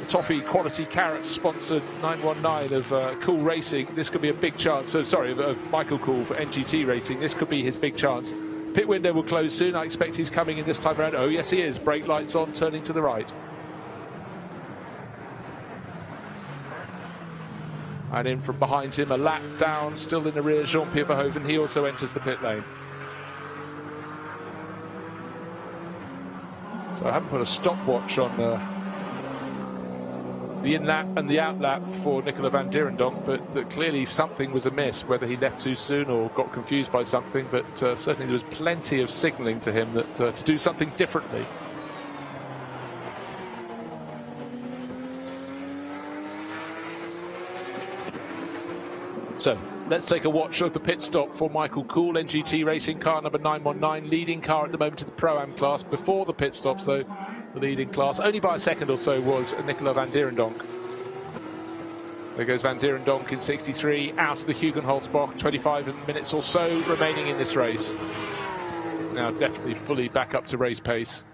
Speaker 1: the Toffee Quality Carrots sponsored 919 of Kool Racing, this could be a big chance. So sorry, of Michael Kool for NGT Racing. This could be his big chance. Pit window will close soon. I expect he's coming in this time around. Oh, yes, he is. Brake lights on, turning to the right. And in from behind him, a lap down, still in the rear, Jean-Pierre Verhoeven. He also enters the pit lane. So I haven't put a stopwatch on the in-lap and the out-lap for Nicola Van Dijk, but that clearly something was amiss, whether he left too soon or got confused by something, but certainly there was plenty of signalling to him that to do something differently. So let's take a watch of the pit stop for Michael Kool, NGT Racing car number 919, leading car at the moment in the Pro-Am class. Before the pit stops, though, the leading class, only by a second or so, was Nicola Van Dijk. There goes Van Dijk in 63, out of the Hugenholzbach, 25 minutes or so remaining in this race. Now definitely fully back up to race pace.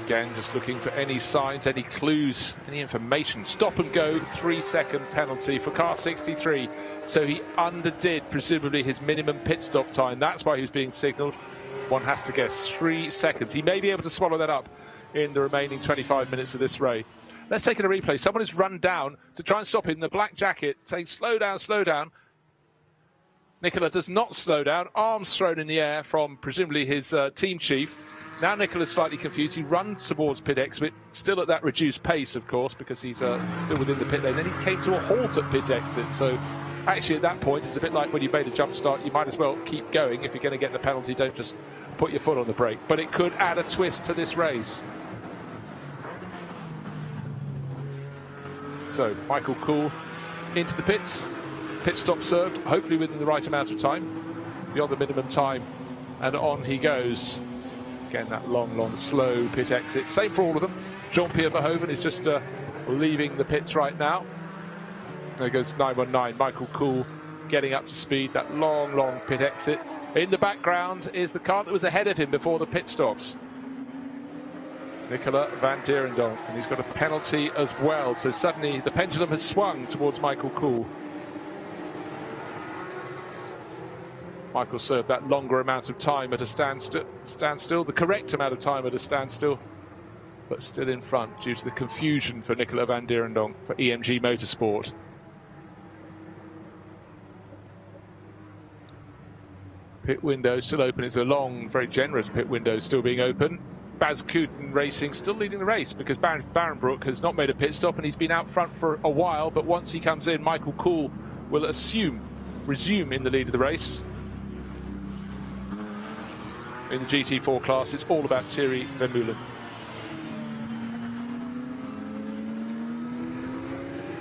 Speaker 1: Again, just looking for any signs, any clues, any information. Stop and go, 3-second penalty for car 63. So he underdid, presumably, his minimum pit stop time. That's why he was being signalled. One has to guess 3 seconds. He may be able to swallow that up in the remaining 25 minutes of this race. Let's take it a replay. Someone has run down to try and stop him in the black jacket, saying, slow down, slow down. Nicola does not slow down. Arms thrown in the air from presumably his team chief. Now Nicola's slightly confused. He runs towards pit exit, still at that reduced pace, of course, because he's still within the pit lane. Then he came to a halt at pit exit. So actually at that point, it's a bit like when you made a jump start. You might as well keep going. If you're going to get the penalty, don't just put your foot on the brake. But it could add a twist to this race. So Michael Kuhl into the pits. Pit stop served, hopefully within the right amount of time, beyond the minimum time, and on he goes. Again, that long, slow pit exit. Same for all of them. Jean-Pierre Verhoeven is just leaving the pits right now. There goes 919. Michael Kuhl getting up to speed. That long pit exit. In the background is the car that was ahead of him before the pit stops. Nicola Van Dijk, and he's got a penalty as well. So suddenly the pendulum has swung towards Michael Kuhl. Michael served that longer amount of time at a standstill, the correct amount of time at a standstill, but still in front due to the confusion for Nicola Van Dijk for EMG Motorsport. Pit window still open. It's a long, very generous pit window still being open. Bas Koeten Racing still leading the race because Barrenbroek has not made a pit stop and he's been out front for a while, but once he comes in, Michael Kuhl will resume in the lead of the race. In the GT4 class, it's all about Thierry Vermeulen.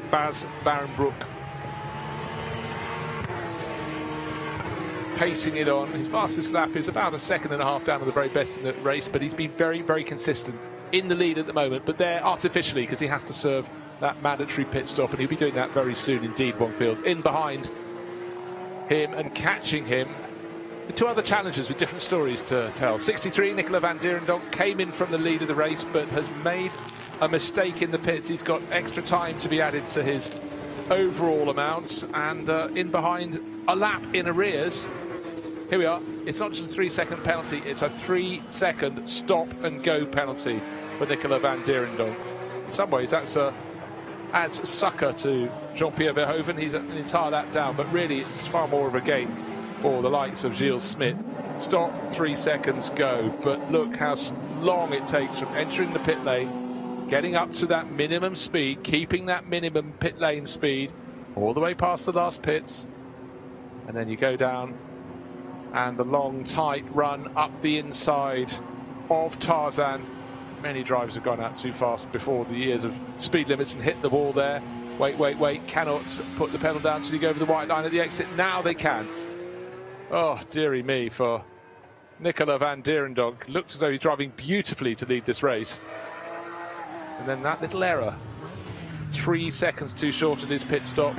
Speaker 1: Bas Barrenbroek pacing it on. His fastest lap is about a second and a half down on the very best in the race, but he's been very consistent in the lead at the moment, but there artificially because he has to serve that mandatory pit stop, and he'll be doing that very soon indeed, one feels. In behind him and catching him, the two other challengers with different stories to tell. 63, Nicola Van Dijk came in from the lead of the race, but has made a mistake in the pits. He's got extra time to be added to his overall amount, and in behind, a lap in arrears. Here we are. It's not just a 3-second penalty, it's a 3-second stop and go penalty for Nicola Van Dijk. In some ways, that's adds succour to Jean-Pierre Verhoeven. He's an entire lap down, but really it's far more of a game for the likes of Gilles Smit. Stop, 3 seconds, go. But look how long it takes from entering the pit lane, getting up to that minimum speed, keeping that minimum pit lane speed all the way past the last pits, and then you go down and the long tight run up the inside of Tarzan. Many drivers have gone out too fast before the years of speed limits and hit the wall there. Wait, cannot put the pedal down until you go over the white line at the exit. Now they can. Oh, dearie me, for Nicola Van Dijk. Looked as though he's driving beautifully to lead this race. And then that little error. 3 seconds too short at his pit stop.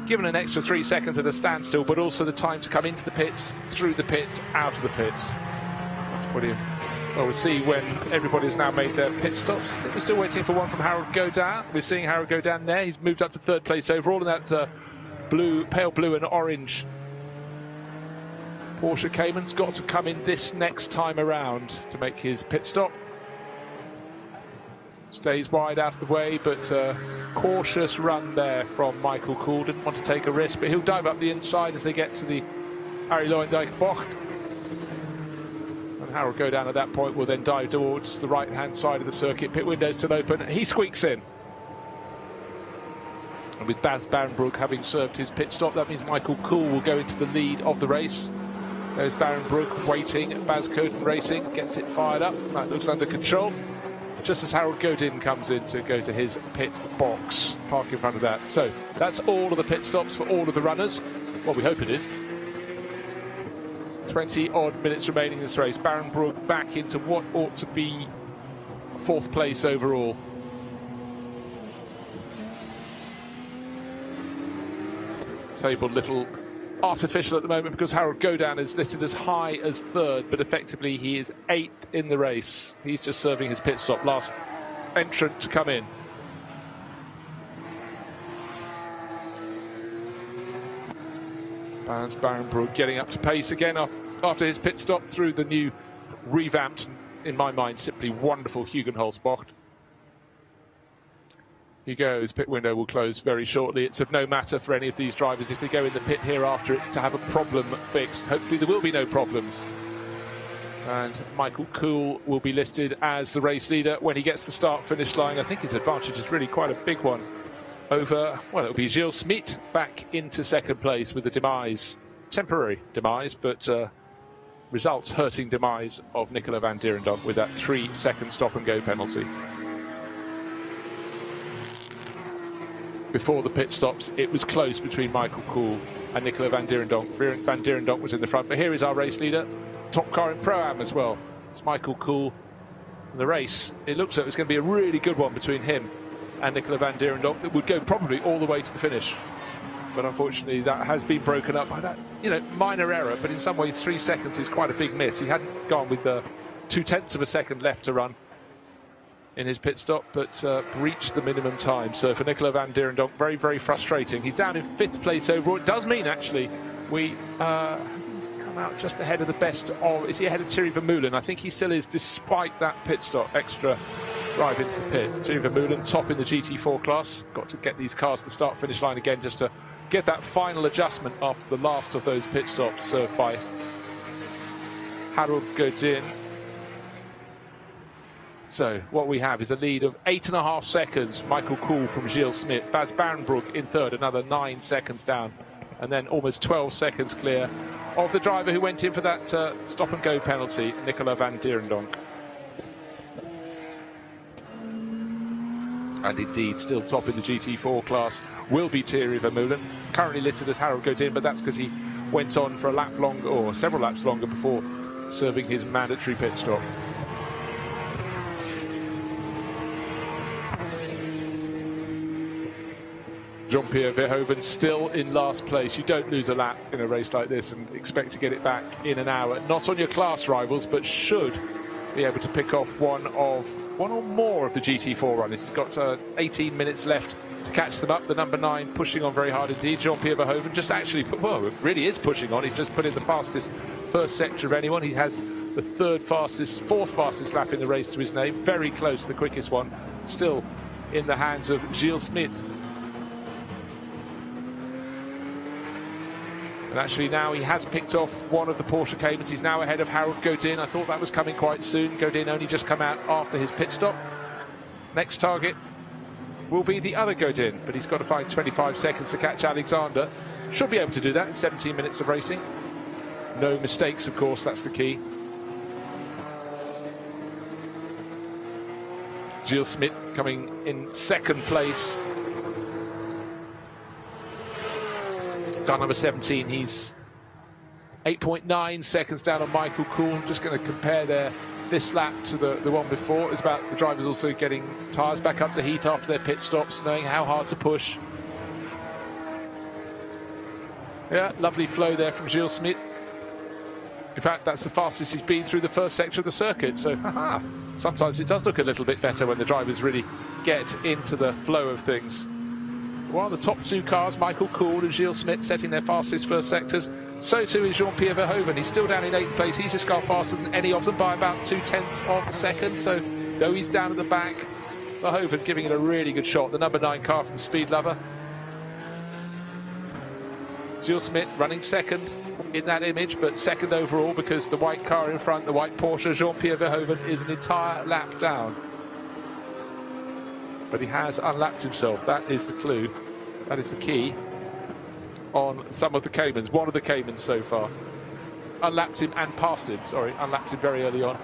Speaker 1: Given an extra 3 seconds at a standstill, but also the time to come into the pits, through the pits, out of the pits. That's brilliant. Well, we'll see when everybody's now made their pit stops. I think we're still waiting for one from Harold Godin. We're seeing Harold Godin there. He's moved up to 3rd place overall in that pale blue and orange Porsche Cayman's got to come in this next time around to make his pit stop. Stays wide out of the way, but cautious run there from Michael Kuhl. Didn't want to take a risk, but he'll dive up the inside as they get to the Harry Luyendijk bocht. And Harold Godin at that point will then dive towards the right-hand side of the circuit. Pit window still open. He squeaks in. And with Bas Barrenbroek having served his pit stop, that means Michael Kuhl will go into the lead of the race. There's Barrenbroek waiting. Bas Koeten Racing gets it fired up. That looks under control. Just as Harold Godin comes in to go to his pit box, park in front of that. So that's all of the pit stops for all of the runners. Well, we hope it is. 20 odd minutes remaining in this race. Barrenbroek back into what ought to be 4th place overall. Table little artificial at the moment because Harold Godin is listed as high as 3rd, but effectively he is 8th in the race. He's just serving his pit stop, last entrant to come in. Bas Barrenbroek getting up to pace again after his pit stop through the new revamped in my mind, simply wonderful Hugenholzbocht. He goes, pit window will close very shortly. It's of no matter for any of these drivers if they go in the pit hereafter, it's to have a problem fixed. Hopefully there will be no problems. And Michael Kuhl will be listed as the race leader when he gets the start-finish line. I think his advantage is really quite a big one over, well, it'll be Gilles Smit back into second place with the demise, temporary demise, but results hurting demise of Nicola Van Dijk with that 3-second stop-and-go penalty. Before the pit stops, it was close between Michael Kuhl and Nicola Van Dijk. Van Dijk was in the front, but here is our race leader. Top car in Pro-Am as well. It's Michael Kuhl. The race, it looks like it's going to be a really good one between him and Nicola Van Dijk. That would go probably all the way to the finish. But unfortunately, that has been broken up by that, minor error. But in some ways, 3 seconds is quite a big miss. He hadn't gone with 0.2 of a second left to run in his pit stop, but breached the minimum time. So for Nicola Van Dijk, very, very frustrating. He's down in 5th place overall. It does mean, actually, we has he come out just ahead of the best of, is he ahead of Thierry Vermeulen? I think he still is, despite that pit stop, extra drive into the pits. Thierry Vermeulen, top in the GT4 class. Got to get these cars to the start-finish line again just to get that final adjustment after the last of those pit stops served by Harold Godin. So what we have is a lead of 8.5 seconds. Michael Kuhl from Gilles Smit. Bas Barenbroek in third, another 9 seconds down. And then almost 12 seconds clear of the driver who went in for that stop-and-go penalty, Nicola Van Dijk. And indeed, still top in the GT4 class will be Thierry Vermeulen. Currently listed as Harold Godin, but that's because he went on for a lap longer, or several laps longer, before serving his mandatory pit stop. Jean-Pierre Verhoeven still in last place. You don't lose a lap in a race like this and expect to get it back in an hour. Not on your class rivals, but should be able to pick off one or more of the GT4 runners. He's got 18 minutes left to catch them up. The number 9 pushing on very hard indeed. Jean-Pierre Verhoeven just actually, well, really is pushing on. He's just put in the fastest first sector of anyone. He has the fourth fastest lap in the race to his name. Very close, the quickest one. Still in the hands of Gilles Smit. And actually now he has picked off one of the Porsche Caymans. He's now ahead of Harold Godin. I thought that was coming quite soon. Godin only just come out after his pit stop. Next target will be the other Godin, but he's got to find 25 seconds to catch Alexander. Should be able to do that in 17 minutes of racing. No mistakes, of course, that's the key. Gilles Smit coming in second place. Car number 17, he's 8.9 seconds down on Michael Kuhl. I'm just going to compare this lap to the one before. It's about the drivers also getting tyres back up to heat after their pit stops, knowing how hard to push. Yeah, lovely flow there from Gilles Smit. In fact, that's the fastest he's been through the first sector of the circuit. So, sometimes it does look a little bit better when the drivers really get into the flow of things. While the top 2 cars, Michael Kuhl and Gilles Smit, setting their fastest first sectors. So too is Jean-Pierre Verhoeven. He's still down in 8th place. He's just gone faster than any of them by about 0.2 of a second. So though he's down at the back, Verhoeven giving it a really good shot. The number 9 car from Speed Lover. Gilles Smit running second in that image, but second overall because the white car in front, the white Porsche, Jean-Pierre Verhoeven, is an entire lap down. But he has unlapped himself. That is the clue. That is the key on some of the Caymans. One of the Caymans so far. Unlapped him and passed him. Sorry, unlapped him very early on.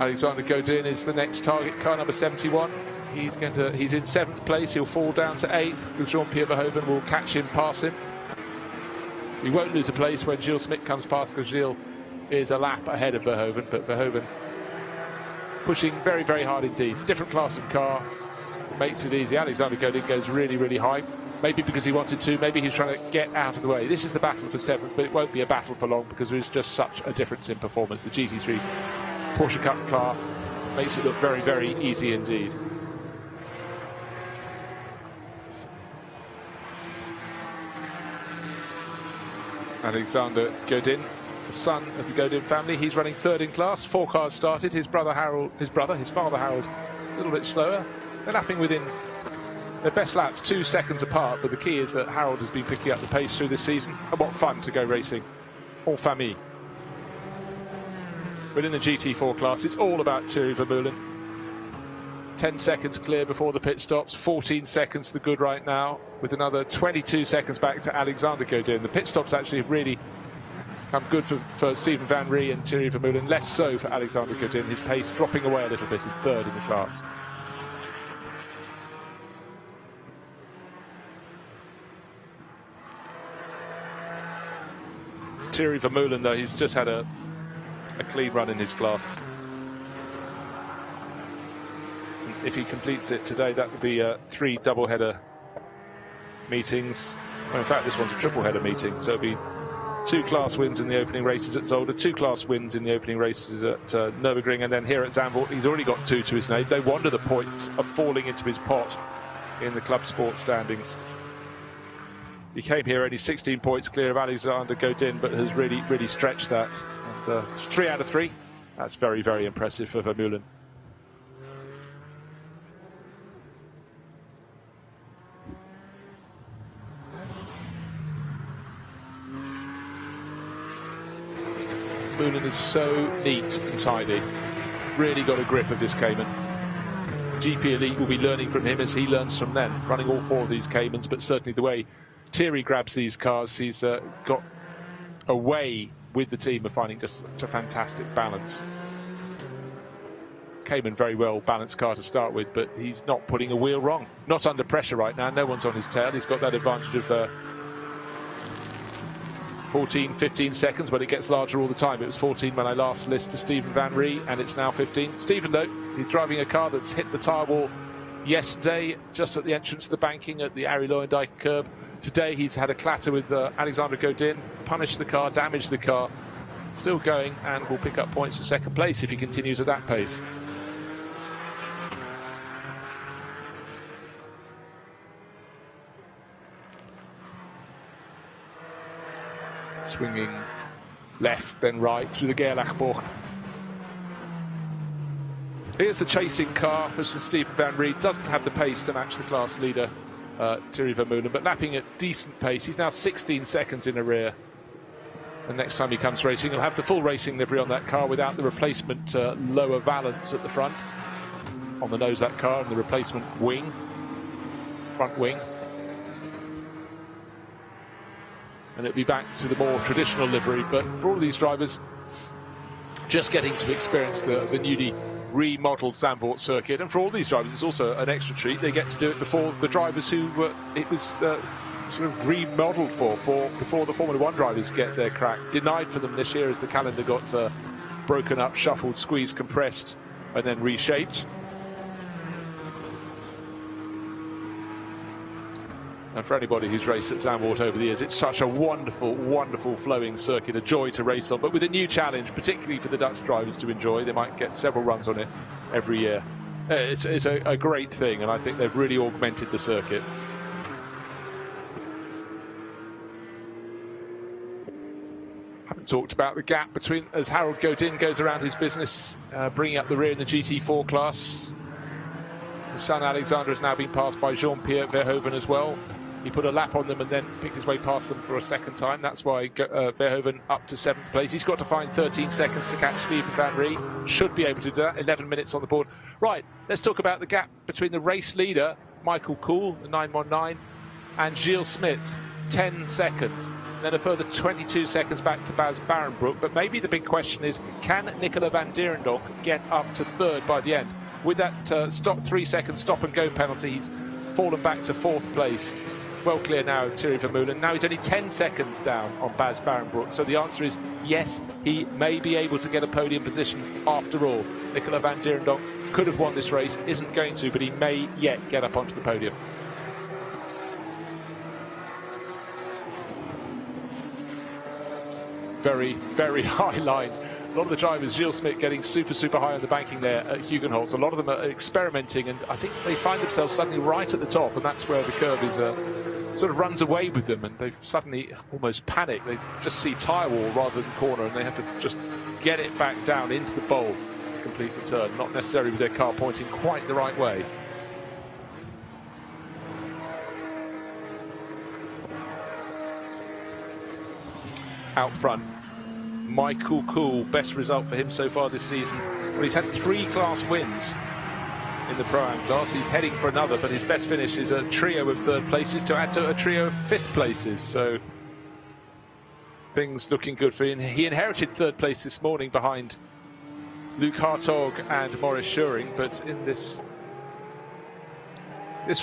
Speaker 1: Alexander Godin is the next target, car number 71. He's in 7th place. He'll fall down to 8th. With Jean-Pierre Verhoeven will catch him, pass him. He won't lose a place when Gilles Smit comes past because Gilles is a lap ahead of Verhoeven, but Verhoeven pushing very, very hard indeed. Different class of car, makes it easy. Alexander Godin goes really, really high. Maybe because he wanted to, maybe he's trying to get out of the way. This is the battle for 7th, but it won't be a battle for long because there is just such a difference in performance. The GT3 Porsche Cup car makes it look very, very easy indeed. Alexander Godin the son of the Godin family. He's running third in class. 4 cars started. His father Harold, a little bit slower. They're lapping within their best laps 2 seconds apart, but the key is that Harold has been picking up the pace through this season. And what fun to go racing. En famille. But in the GT4 class, it's all about Thierry Vermeulen. 10 seconds clear before the pit stops, 14 seconds to the good right now, with another 22 seconds back to Alexander Godin. The pit stops actually have really come good for Stephen Van Rie and Thierry Vermeulen, less so for Alexander Godin, his pace dropping away a little bit in third in the class. Thierry Vermeulen, though, he's just had a clean run in his class. If he completes it today, that would be 3 double-header meetings. Well, in fact, this one's a triple-header meeting, so it'll be 2 class wins in the opening races at Zolder, 2 class wins in the opening races at Nürburgring, and then here at Zandvoort, he's already got 2 to his name. No wonder the points are falling into his pot in the club sport standings. He came here only 16 points clear of Alexander Godin, but has really stretched that. And 3 out of 3. That's very, very impressive for Vermeulen. Vermeulen is so neat and tidy. Really got a grip of this Cayman. GP Elite will be learning from him as he learns from them, running all 4 of these Caymans, but certainly the way Thierry grabs these cars, he's got a way with the team of finding just such a fantastic balance. Cayman, very well balanced car to start with, but he's not putting a wheel wrong. Not under pressure right now, no one's on his tail. He's got that advantage of 14, 15 seconds, but it gets larger all the time. It was 14 when I last listened to Stephen Van Rie, and it's now 15. Stephen, though, he's driving a car that's hit the tyre wall yesterday, just at the entrance to the banking at the Arie Luijendijk curb. Today he's had a clatter with Alexander Godin, punished the car, damaged the car. Still going, and will pick up points for second place if he continues at that pace. Swinging left, then right through the Gerlachbocht. Here's the chasing car for Stephen Van Rie. Doesn't have the pace to match the class leader, Thierry Vermeulen, but lapping at decent pace. He's now 16 seconds in the rear. And next time he comes racing, he'll have the full racing livery on that car without the replacement lower valance at the front. On the nose of that car, and the replacement wing, front wing. And it'll be back to the more traditional livery, but for all of these drivers, just getting to experience the newly remodelled Zandvoort circuit, and for all these drivers it's also an extra treat. They get to do it before the drivers who it was sort of remodelled for before the Formula 1 drivers get their crack. Denied for them this year as the calendar got broken up, shuffled, squeezed, compressed, and then reshaped. And for anybody who's raced at Zandvoort over the years, it's such a wonderful, wonderful flowing circuit, a joy to race on. But with a new challenge, particularly for the Dutch drivers to enjoy, they might get several runs on it every year. It's a great thing, and I think they've really augmented the circuit. Haven't talked about the gap between, as Harold Godin goes around his business, bringing up the rear in the GT4 class. His son Alexander has now been passed by Jean-Pierre Verhoeven as well. He put a lap on them and then picked his way past them for a second time. That's why Verhoeven up to 7th place. He's got to find 13 seconds to catch Stephen Van Rie. Should be able to do that. 11 minutes on the board. Right, let's talk about the gap between the race leader, Michael Kool, the 919, and Gilles Smits, 10 seconds. Then a further 22 seconds back to Bas Barrenbroek. But maybe the big question is, can Nicola Van Dijk get up to 3rd by the end? With that 3 second stop and go penalty, he's fallen back to 4th place. Well clear now, Thierry Vermeulen. Now he's only 10 seconds down on Bas Barrenbroek. So the answer is yes, he may be able to get a podium position after all. Nicola Van Dijk could have won this race, isn't going to, but he may yet get up onto the podium. Very, very high line. A lot of the drivers, Gilles Smit getting super high on the banking there at Hugenholz. A lot of them are experimenting, and I think they find themselves suddenly right at the top, and that's where the curve is sort of runs away with them, and they suddenly almost panic. They just see tyre wall rather than corner, and they have to just get it back down into the bowl to complete the turn, not necessarily with their car pointing quite the right way. Out front, Michael Kuhl, best result for him so far this season. Well, he's had 3 class wins in the Pro-Am class. He's heading for another, but his best finish is a trio of 3rd places to add to a trio of 5th places. So things looking good for him. He inherited 3rd place this morning behind Luke Hartog and Maurice Schuring, but in this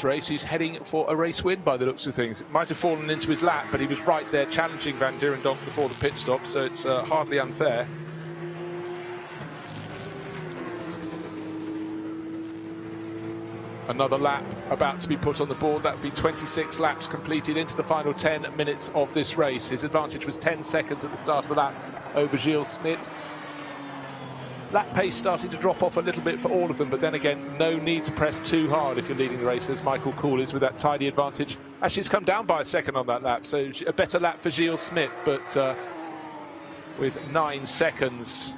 Speaker 1: race he's heading for a race win by the looks of things. It might have fallen into his lap, but he was right there challenging Van Dijk before the pit stop, so it's hardly unfair. Another lap about to be put on the board. That would be 26 laps completed into the final 10 minutes of this race. His advantage was 10 seconds at the start of the lap over Gilles Smit. Lap pace starting to drop off a little bit for all of them, but then again, no need to press too hard if you're leading the race, as Michael Kuhl is with that tidy advantage. Actually, it's come down by a second on that lap, so a better lap for Gilles Smit, but with 9 seconds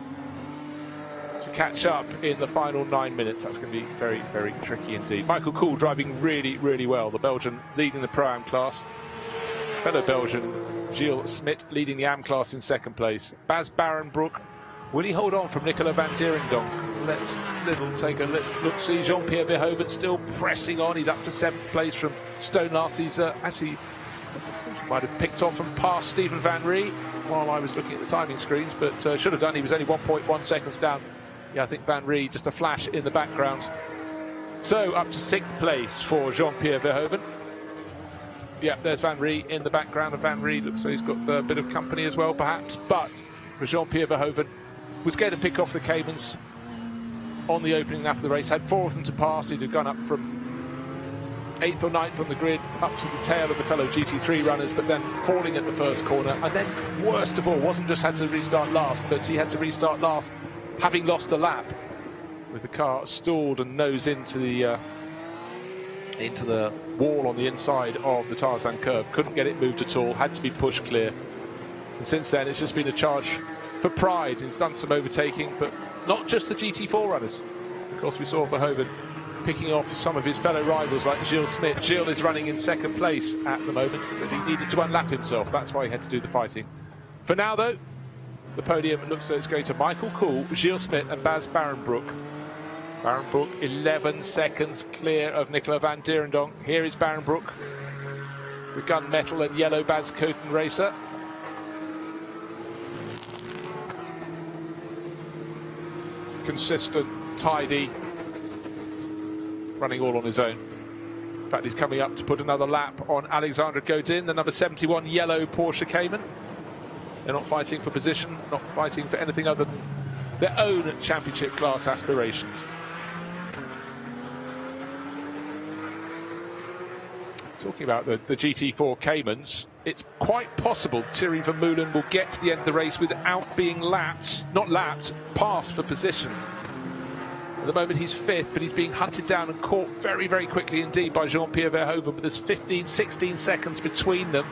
Speaker 1: to catch up in the final 9 minutes. That's going to be very, very tricky indeed. Michael Kuhl driving really, really well. The Belgian leading the Pro-Am class. Fellow Belgian Gilles Smit leading the Am class in 2nd place. Bas Barenbroek, will he hold on from Nicola Van Dijk? Let's take a look. See Jean-Pierre Verhoeven still pressing on. He's up to 7th place from Stone Last. He's actually might have picked off and passed Stephen Van Ree while I was looking at the timing screens, but should have done. He was only 1.1 seconds down. Yeah, I think Van Ree, just a flash in the background. So up to 6th place for Jean-Pierre Verhoeven. Yeah, there's Van Ree in the background, and Van Ree looks like he's got a bit of company as well, perhaps. But for Jean-Pierre Verhoeven, was going to pick off the Caymans on the opening lap of the race. Had 4 of them to pass. He'd have gone up from 8th or 9th on the grid up to the tail of the fellow GT3 runners, but then falling at the first corner. And then, worst of all, wasn't just had to restart last, but he had to restart last having lost a lap, with the car stalled and nose into the wall on the inside of the Tarzan curve. Couldn't get it moved at all, had to be pushed clear. And since then it's just been a charge for pride. He's done some overtaking, but not just the GT4 runners. Of course, we saw Verhoeven picking off some of his fellow rivals like Gilles Smit. Gilles is running in 2nd place at the moment, but he needed to unlap himself. That's why he had to do the fighting. For now, though, the podium looks like it's going to Michael Kuhl, Gilles Smit and Bas Barenbroek. Barenbroek 11 seconds clear of Nicola Van Dijk. Here is Barenbroek, the gunmetal and yellow Bas Koten racer. Consistent, tidy, running all on his own. In fact, he's coming up to put another lap on Alexandre Godin, the number 71 yellow Porsche Cayman. They're not fighting for position, not fighting for anything other than their own championship class aspirations. Talking about the GT4 Caymans, it's quite possible Thierry Vermeulen will get to the end of the race without being passed for position. At the moment he's 5th, but he's being hunted down and caught very, very quickly indeed by Jean-Pierre Verhoeven, but there's 15, 16 seconds between them.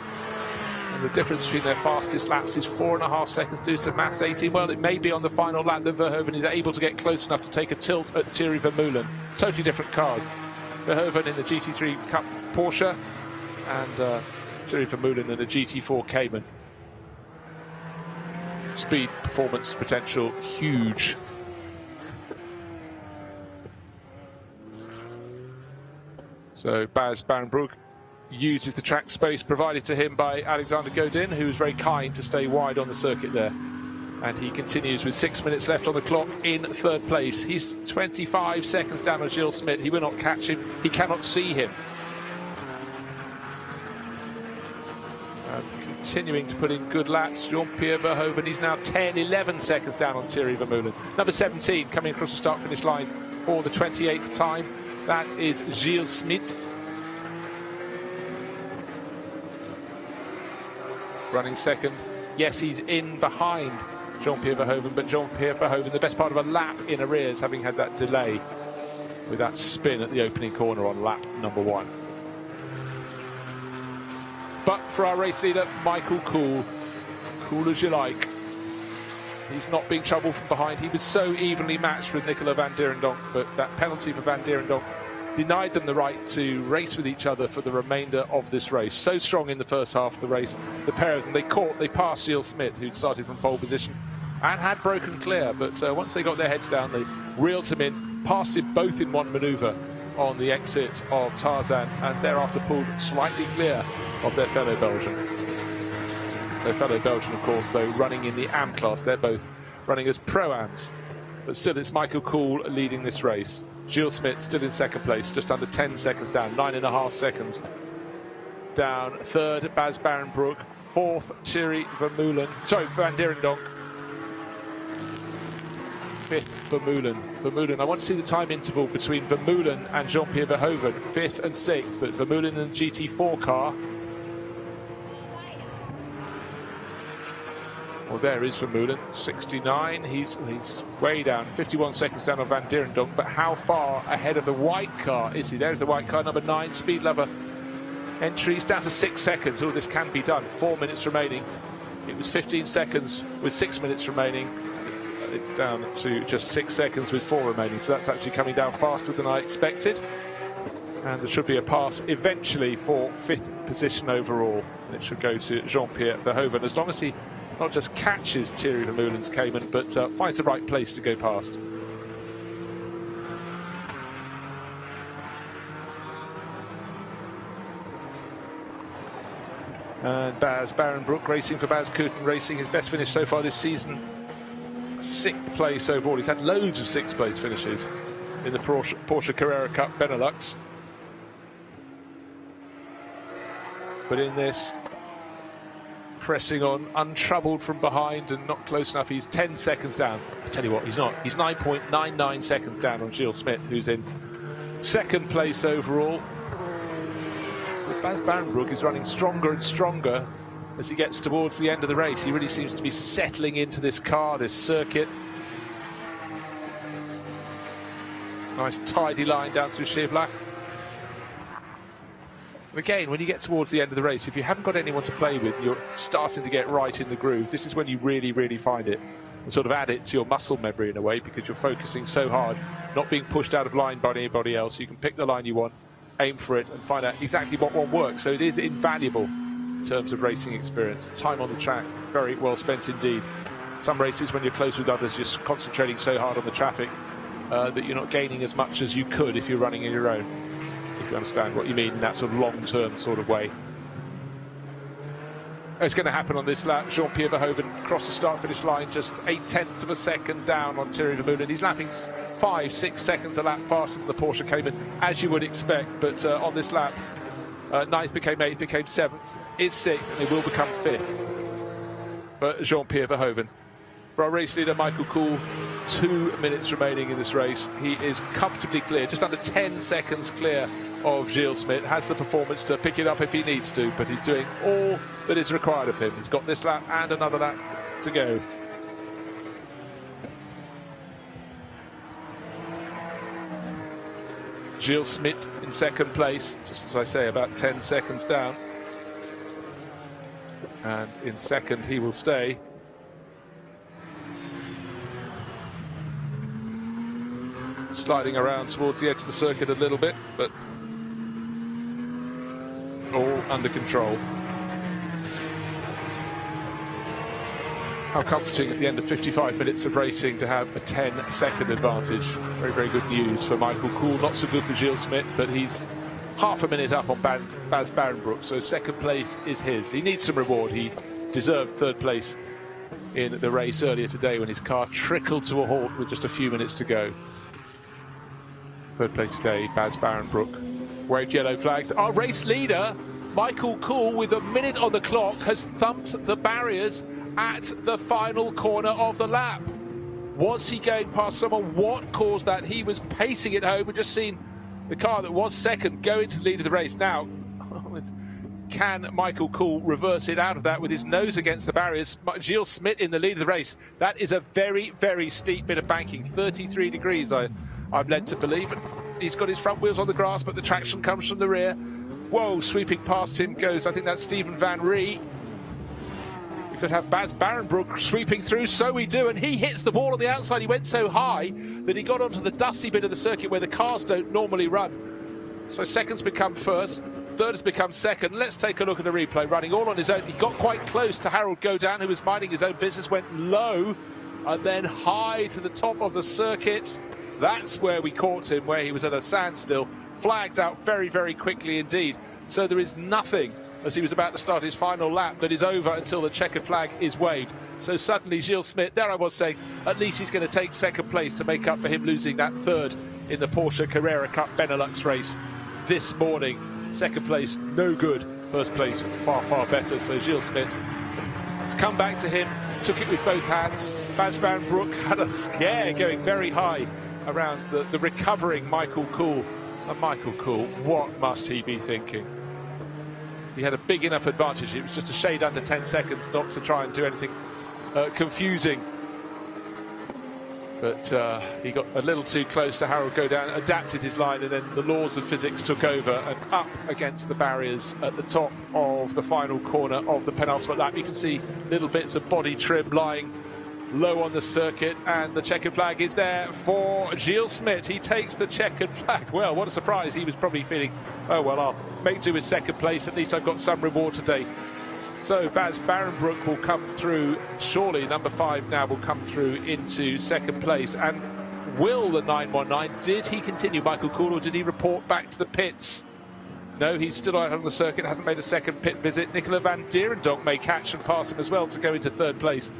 Speaker 1: And the difference between their fastest laps is 4.5 seconds. Do some maths, 18. Well, it may be on the final lap that Verhoeven is able to get close enough to take a tilt at Thierry Vermeulen. Totally different cars. Verhoeven in the GT3 Cup Porsche and Thierry Vermeulen in the GT4 Cayman. Speed, performance, potential, huge. So Bas Barenbroek uses the track space provided to him by Alexandre Godin, who was very kind to stay wide on the circuit there. And he continues with 6 minutes left on the clock in 3rd place. He's 25 seconds down on Gilles Smit. He will not catch him. He cannot see him. Continuing to put in good laps, Jean-Pierre Verhoeven. He's now 10, 11 seconds down on Thierry Vermeulen. Number 17 coming across the start-finish line for the 28th time. That is Gilles Smit. Running 2nd. Yes, he's in behind Jean-Pierre Verhoeven, but Jean-Pierre Verhoeven the best part of a lap in arrears, having had that delay with that spin at the opening corner on lap number 1. but for our race leader, Michael Cool. Cool as you like. He's not being troubled from behind. He was so evenly matched with Nicola Van Dijk, but that penalty for Van Dijk denied them the right to race with each other for the remainder of this race. So strong in the first half of the race. The pair of them, they passed Gilles Smit, who'd started from pole position and had broken clear, but once they got their heads down, they reeled him in, passed him both in one manoeuvre on the exit of Tarzan, and thereafter pulled slightly clear of their fellow Belgian. Their fellow Belgian, of course, though, running in the AM class. They're both running as Pro-Ams. But still, it's Michael Cool leading this race. Gilles Smit still in second place, just under 10 seconds down, 9.5 seconds down. Third, Bas Barenbroek. Fourth, Thierry Van Dijk. Fifth, Vermeulen. I want to see the time interval between Vermeulen and Jean-Pierre Verhoeven, fifth and sixth, but Vermeulen in the GT4 car. Well, there is Vermeulen, 69. He's way down, 51 seconds down on Van Dijk, but how far ahead of the white car is he? There's the white car, number 9, Speed Lover. Entries down to 6 seconds. Oh, this can be done. 4 minutes remaining. It was 15 seconds with 6 minutes remaining. It's down to just 6 seconds with 4 remaining, so that's actually coming down faster than I expected. And there should be a pass eventually for 5th position overall, and it should go to Jean-Pierre Verhoeven, as long as he not just catches Thierry Vermeulen's Cayman, but finds the right place to go past. And Bas Barenbroek racing for Bas Koeten Racing, his best finish so far this season. 6th place overall. He's had loads of 6th place finishes in the Porsche Carrera Cup Benelux. But in this, pressing on, untroubled from behind and not close enough. He's 10 seconds down. I tell you what, he's not. He's 9.99 seconds down on Gilles Smit, who's in 2nd place overall. But Bas Barenbroek is running stronger and stronger as he gets towards the end of the race. He really seems to be settling into this car, this circuit. Nice tidy line down through Chevlac. Again, when you get towards the end of the race, if you haven't got anyone to play with, you're starting to get right in the groove. This is when you really, really find it and sort of add it to your muscle memory in a way, because you're focusing so hard, not being pushed out of line by anybody else. You can pick the line you want, aim for it, and find out exactly what one works. So it is invaluable in terms of racing experience. Time on the track, very well spent indeed. Some races, when you're close with others, you're concentrating so hard on the traffic that you're not gaining as much as you could if you're running on your own, if you understand what you mean in that sort of long-term sort of way. It's going to happen on this lap. Jean-Pierre Verhoeven crossed the start-finish line just 0.8 of a second down on Thierry Vermeulen. He's lapping 5-6 seconds a lap faster than the Porsche Cayman, as you would expect. But on this lap, Nice became 8th, became 7th, is 6th, and it will become 5th for Jean-Pierre Verhoeven. For our race leader, Michael Cool, 2 minutes remaining in this race. He is comfortably clear, just under 10 seconds clear of Gilles Smit. Has the performance to pick it up if he needs to, but he's doing all that is required of him. He's got this lap and another lap to go. Gilles Smit in 2nd place, just as I say, about 10 seconds down. And in 2nd he will stay. Sliding around towards the edge of the circuit a little bit, but all under control. How comforting at the end of 55 minutes of racing to have a 10-second advantage. Very, very good news for Michael Cool. Not so good for Gilles Smit, but he's half a minute up on Bas Barenbroek, so 2nd place is his. He needs some reward. He deserved 3rd place in the race earlier today when his car trickled to a halt with just a few minutes to go. 3rd place today, Bas Barenbroek. Waved yellow flags. Our race leader, Michael Cool, with a minute on the clock, has thumped the barriers at the final corner of the lap. Was he going past someone? What caused that? He was pacing it home. We've just seen the car that was 2nd go into the lead of the race. Now, can Michael Cool reverse it out of that with his nose against the barriers? Gilles Smit in the lead of the race. That is a very, very steep bit of banking. 33 degrees, I'm led to believe. He's got his front wheels on the grass, but the traction comes from the rear. Whoa, sweeping past him goes, I think that's Stephen Van Ree. We could have Baz Barrenbroek sweeping through, so we do, and he hits the wall on the outside. He went so high that he got onto the dusty bit of the circuit where the cars don't normally run. So second's become first, third has become second. Let's take a look at the replay. Running all on his own, he got quite close to Harold Godin, who was minding his own business, went low and then high to the top of the circuit. That's where we caught him, where he was at a standstill. Flags out very, very quickly indeed. So there is nothing, as he was about to start his final lap, that is over until the checkered flag is waved. So suddenly Gilles Smit, there I was saying, at least he's going to take second place to make up for him losing that third in the Porsche Carrera Cup Benelux race this morning. Second place, no good. First place, far, far better. So Gilles Smit has come back to him, took it with both hands. Baz Barrenbroek had a scare going very high around the recovering Michael Kuhl. And Michael Kuhl, what must he be thinking? He had a big enough advantage. It was just a shade under 10 seconds not to try and do anything confusing. But he got a little too close to Harold Godin, adapted his line, and then the laws of physics took over, and up against the barriers at the top of the final corner of the penultimate lap. You can see little bits of body trim lying low on the circuit, and the checkered flag is there for Gilles Smit. He takes the checkered flag. Well, what a surprise. He was probably feeling, oh well, I'll make do with second place, at least I've got some reward today. So Baz Barrenbroek will come through, surely number 5 now will come through into second place. And will the 919, did he continue, Michael Kuhl, or did he report back to the pits? No, he's still out on the circuit, hasn't made a second pit visit. Nicola Van Dijk may catch and pass him as well to go into third place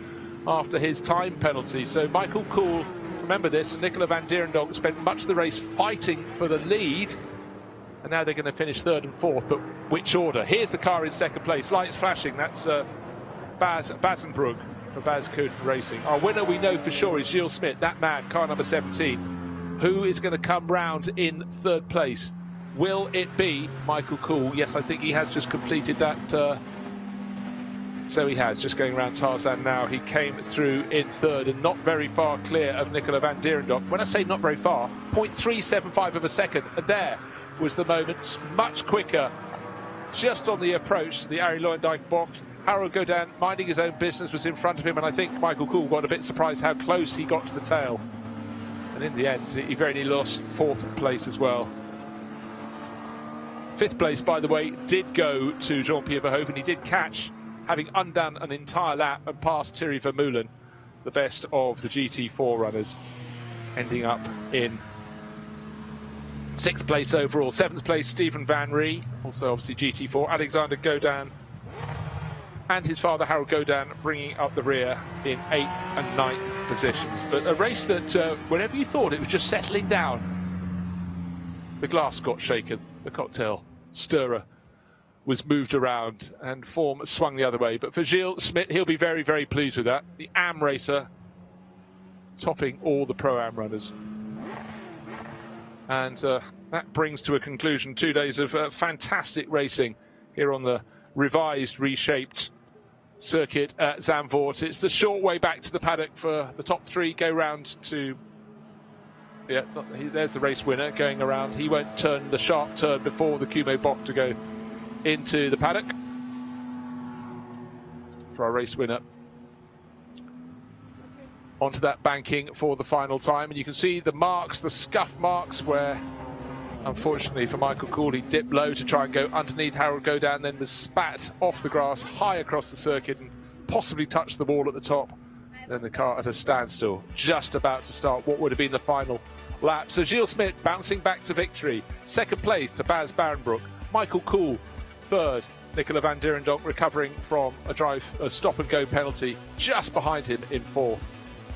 Speaker 1: after his time penalty. So Michael Kuhl, remember this, Nicola Van Dijk spent much of the race fighting for the lead, and now they're going to finish third and fourth, but which order? Here's the car in second place, lights flashing. That's Baz Barrenbroek for Baz Kuhl Racing. Our winner, we know for sure, is Gilles Smit, that man, car number 17. Who is going to come round in third place? Will it be Michael Kuhl? Yes, I think he has just completed that. So he has, just going around Tarzan now. He came through in third and not very far clear of Nicola Van Dijk. When I say not very far, 0.375 of a second. And there was the moment, much quicker, just on the approach to the Arie Luyendyk box. Harold Godin, minding his own business, was in front of him, and I think Michael Kuhl got a bit surprised how close he got to the tail. And in the end, he very nearly lost fourth place as well. Fifth place, by the way, did go to Jean-Pierre Verhoeven. He did catch, having undone an entire lap, and passed Thierry Vermeulen, the best of the GT4 runners, ending up in sixth place overall. Seventh place, Stephen Van Ree, also obviously GT4. Alexander Godin and his father Harold Godin bringing up the rear in 8th and 9th positions. But a race that whenever you thought it was just settling down, the glass got shaken, the cocktail stirrer was moved around and form swung the other way. But for Gilles Smit, he'll be very, very pleased with that. The AM racer topping all the Pro-Am runners. And that brings to a conclusion 2 days of fantastic racing here on the revised, reshaped circuit at Zandvoort. It's the short way back to the paddock for the top 3. Go round to... Yeah, there's the race winner going around. He won't turn the sharp turn before the Kumo Bock to go into the paddock for our race winner onto that banking for the final time. And you can see the marks, the scuff marks, where unfortunately for Michael Kuhl, he dipped low to try and go underneath Harold Godin, then was spat off the grass high across the circuit and possibly touched the wall at the top. Then the car at a standstill, just about to start what would have been the final lap. So Gilles Smit bouncing back to victory. Second place to Baz Barrenbroek. Michael Kuhl third. Nicola Van Dijk recovering from a stop-and-go penalty just behind him in fourth.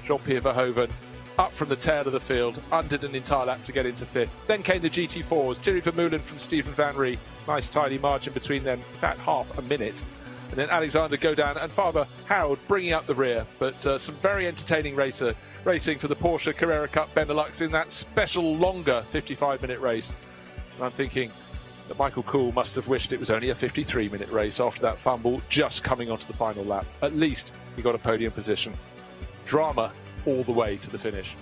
Speaker 1: Jean-Pierre Verhoeven up from the tail of the field, undid an entire lap to get into fifth. Then came the GT4s, Thierry Vermeulen from Stephen Van Ree. Nice tidy margin between them, about half a minute. And then Alexander Godin and father Harold bringing up the rear. But some very entertaining racing for the Porsche Carrera Cup Benelux in that special longer 55-minute race. And I'm thinking that Michael Kuhl must have wished it was only a 53-minute race after that fumble just coming onto the final lap. At least he got a podium position. Drama all the way to the finish.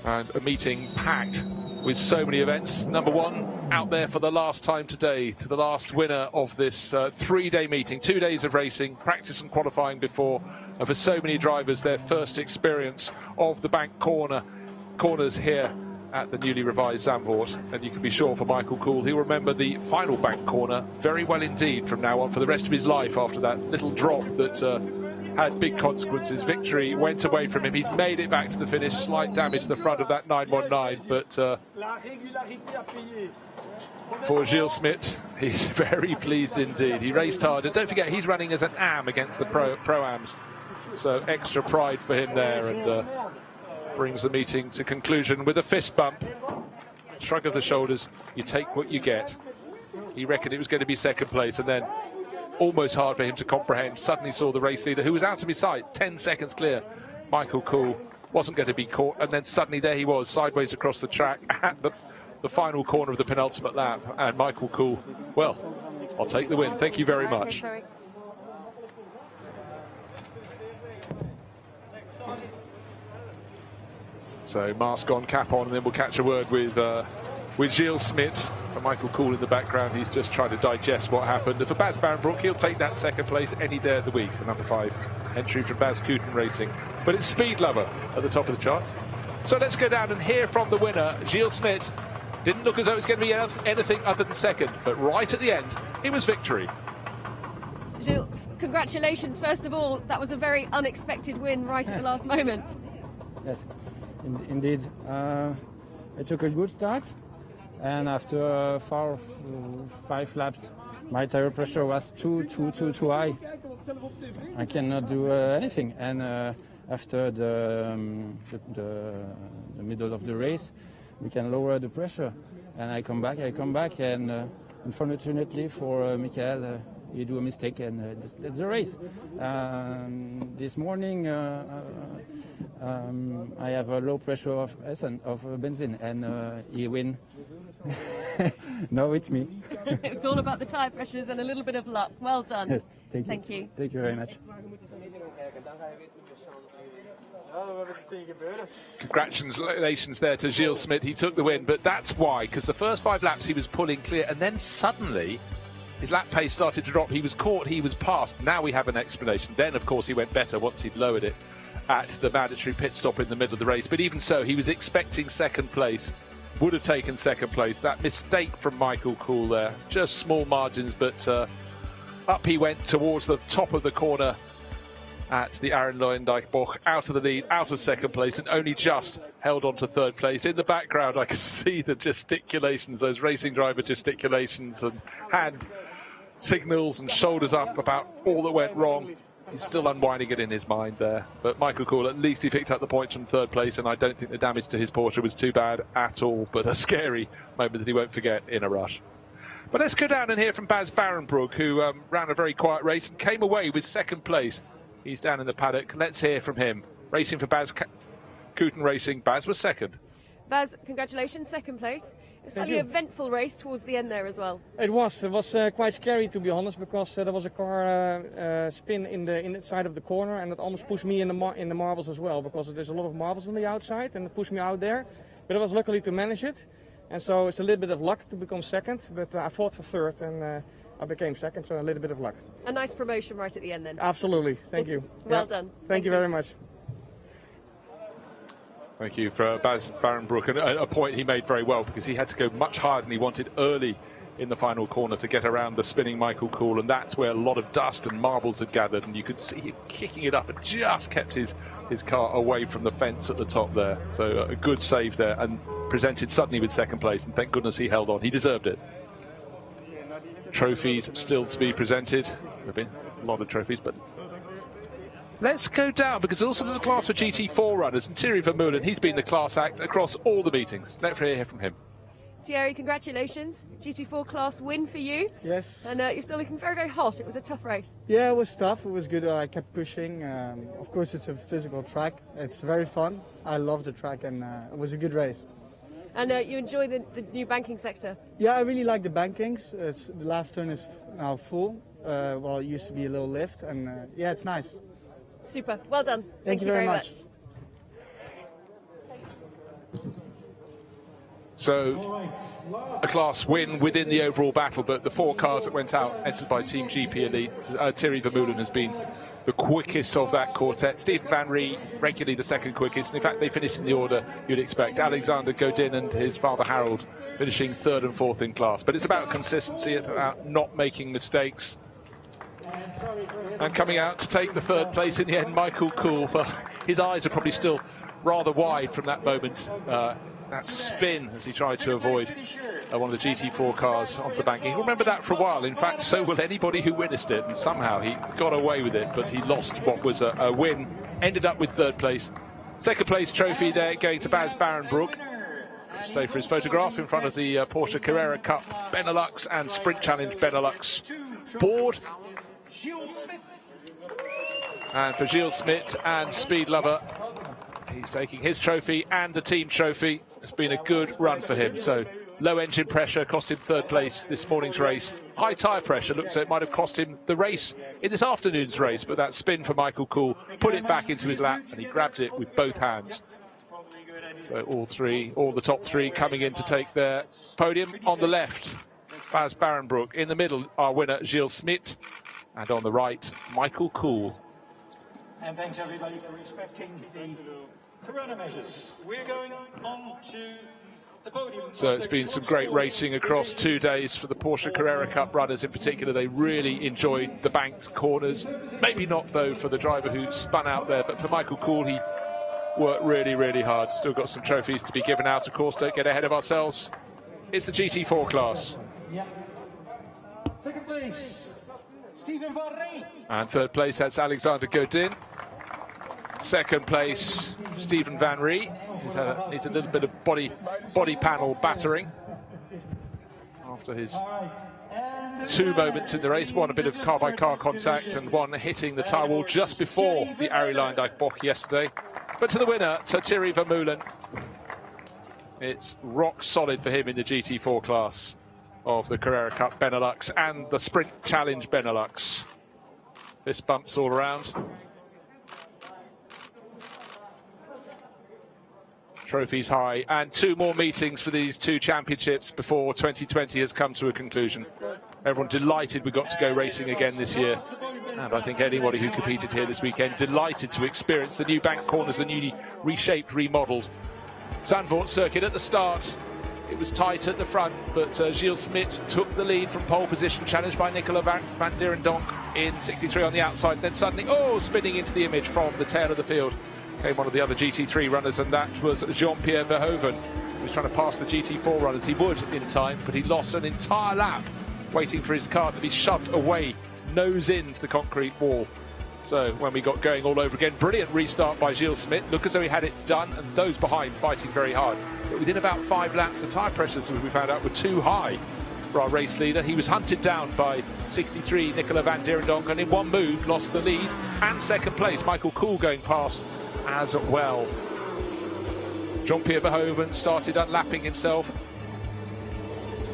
Speaker 1: And a meeting packed with so many events. Number one, out there for the last time today, to the last winner of this 3-day meeting, 2 days of racing, practice and qualifying before, and for so many drivers, their first experience of the bank corners here at the newly revised Zandvoort. And you can be sure for Michael Kool, he'll remember the final bank corner very well indeed from now on for the rest of his life after that little drop that had big consequences. Victory went away from him. He's made it back to the finish. Slight damage to the front of that 919, but for Gilles Smit, he's very pleased indeed. He raced hard, and don't forget, he's running as an AM against the Pro-Ams, so extra pride for him there, and brings the meeting to conclusion with a fist bump. Shrug of the shoulders, you take what you get. He reckoned it was going to be second place, and then almost hard for him to comprehend, suddenly saw the race leader, who was out of his sight, 10 seconds clear. Michael Kool wasn't going to be caught, and then suddenly there he was, sideways across the track at the final corner of the penultimate lap. And Michael Kool, well, I'll take the win. Thank you very much. So mask on, cap on, and then we'll catch a word with Gilles Smit. For Michael Kool in the background, he's just trying to digest what happened. And for Bas Barrenbroek, he'll take that second place any day of the week, the number 5 entry from Bas Koeten Racing. But it's Speed Lover at the top of the charts. So let's go down and hear from the winner, Gilles Smit. Didn't look as though it was going to be anything other than second, but right at the end, it was victory.
Speaker 2: Gilles, congratulations. First of all, that was a very unexpected win right at the last moment.
Speaker 3: Yes, indeed. I took a good start. And after 5 laps, my tire pressure was too high. I cannot do anything. And after the middle of the race, we can lower the pressure. And I come back, and unfortunately for Michael, he do a mistake, and that's the race. This morning, I have a low pressure of benzene, and he win. No, it's me.
Speaker 2: It's all about the tyre pressures and a little bit of luck. Well done.
Speaker 3: Yes, thank
Speaker 2: you.
Speaker 3: Thank you very much.
Speaker 1: Congratulations there to Gilles Smit. He took the win, but that's why, because the first 5 laps he was pulling clear, and then suddenly his lap pace started to drop. He was caught, he was passed. Now we have an explanation. Then, of course, he went better once he'd lowered it at the mandatory pit stop in the middle of the race. But even so, he was expecting second place, would have taken second place. That mistake from Michael Kool there, just small margins, but up he went towards the top of the corner at the Aaron Luijendijk-Bocht, out of the lead, out of second place, and only just held on to third place. In the background, I could see the gesticulations, those racing driver gesticulations and hand signals and shoulders up about all that went wrong. He's still unwinding it in his mind there. But Michael Kool, at least he picked up the points from third place, and I don't think the damage to his Porsche was too bad at all, but a scary moment that he won't forget in a rush. But let's go down and hear from Bas Barrenbroek, who ran a very quiet race and came away with second place. He's down in the paddock. Let's hear from him. Racing for Bas Koeten Racing. Bas was second.
Speaker 2: Bas, congratulations, second place. It was a slightly eventful race towards the end there as well.
Speaker 4: It was quite scary, to be honest, because there was a car spin in the side of the corner, and it almost pushed me in the marbles as well, because there's a lot of marbles on the outside, and it pushed me out there. But I was lucky to manage it, and so it's a little bit of luck to become second. But I fought for third, and I became second, so a little bit of luck.
Speaker 2: A nice promotion right at the end then.
Speaker 4: Absolutely, thank you.
Speaker 2: Well done.
Speaker 4: Thank you very much.
Speaker 1: Thank you for Bas Barrenbroek, and a point he made very well, because he had to go much harder than he wanted early in the final corner to get around the spinning Michael Kool, and that's where a lot of dust and marbles had gathered, and you could see him kicking it up and just kept his car away from the fence at the top there. So a good save there, and presented suddenly with second place, and thank goodness he held on. He deserved it. Trophies still to be presented. There have been a lot of trophies, but let's go down, because also there's a class for GT4 runners, and Thierry Vermeulen, he's been the class act across all the meetings. Let's hear from him.
Speaker 2: Thierry, congratulations. GT4 class win for you.
Speaker 4: Yes.
Speaker 2: And you're still looking very, very hot. It was a tough race.
Speaker 4: Yeah, it was tough. It was good. I kept pushing. Of course, it's a physical track. It's very fun. I love the track, and it was a good race.
Speaker 2: And you enjoy the new banking sector?
Speaker 4: Yeah, I really like the bankings. The last turn is now full. Well, it used to be a little lift, and yeah, it's nice.
Speaker 2: Super. Well done.
Speaker 4: Thank you very much.
Speaker 1: So a class win within the overall battle, but the 4 cars that went out, entered by Team GP Elite, Thierry Vermeulen has been the quickest of that quartet. Steven Van Rie, regularly the second quickest. And in fact, they finished in the order you'd expect. Alexander Godin and his father Harold finishing 3rd and 4th in class. But it's about consistency, it's about not making mistakes. And coming out to take the 3rd place in the end, Michael Kuhl. Well, his eyes are probably still rather wide from that moment. That spin as he tried to avoid one of the GT4 cars onto the banking. He'll remember that for a while. In fact, so will anybody who witnessed it. And somehow he got away with it, but he lost what was a win. Ended up with 3rd place. 2nd place trophy there going to Baz Barenbroek. Stay for his photograph in front of the Porsche Carrera Cup Benelux and Sprint Challenge Benelux board. And for Gilles Smit and Speed Lover, he's taking his trophy and the team trophy. It's been a good run for him. So low engine pressure cost him 3rd place this morning's race. High tyre pressure looks like it might have cost him the race in this afternoon's race, but that spin for Michael Kuhl put it back into his lap and he grabbed it with both hands. So all the top 3 coming in to take their podium. On the left, Baz Barenbroek. In the middle, our winner, Gilles Smit. And on the right, Michael Kuhl.
Speaker 5: And thanks everybody for respecting the corona measures. We're going on to the podium.
Speaker 1: So it's been some great racing across 2 days for the Porsche Carrera Cup runners in particular. They really enjoyed the banked corners. Maybe not though for the driver who spun out there, but for Michael Kuhl, he worked really, really hard. Still got some trophies to be given out, of course. Don't get ahead of ourselves. It's the GT4 class.
Speaker 5: Yeah. 2nd place, Steven Van Rie.
Speaker 1: And 3rd place, that's Alexander Godin. 2nd place, Steven Van Rie. Needs a little bit of body panel battering after his 2 moments in the race. One a bit of car-by-car contact and one hitting the tyre wall just before the Arie Luyendyk Bocht yesterday. But to the winner, to Thierry Vermeulen. It's rock solid for him in the GT4 class of the Carrera Cup Benelux and the Sprint Challenge Benelux. Fist bumps all around. Trophies high, and 2 more meetings for these 2 championships before 2020 has come to a conclusion. Everyone delighted we got to go racing again this year, and I think anybody who competed here this weekend delighted to experience the new bank corners, the newly reshaped, remodelled Zandvoort circuit. At the start it was tight at the front, but Gilles Smit took the lead from pole position, challenged by Nicola Van Dijk in 63 on the outside. Then suddenly, spinning into the image from the tail of the field came one of the other GT3 runners, and that was Jean-Pierre Verhoeven. He was trying to pass the GT4 runners. He would in time, but he lost an entire lap waiting for his car to be shoved away, nose into the concrete wall. So when we got going all over again, brilliant restart by Gilles Smit. Look as though he had it done, and those behind fighting very hard. But within about 5 laps, the tyre pressures, as we found out, were too high for our race leader. He was hunted down by 63 Nicola Van Dijk, and in one move lost the lead and 2nd place. Michael Kuhl going past as well. Jean-Pierre Verhoeven started unlapping himself.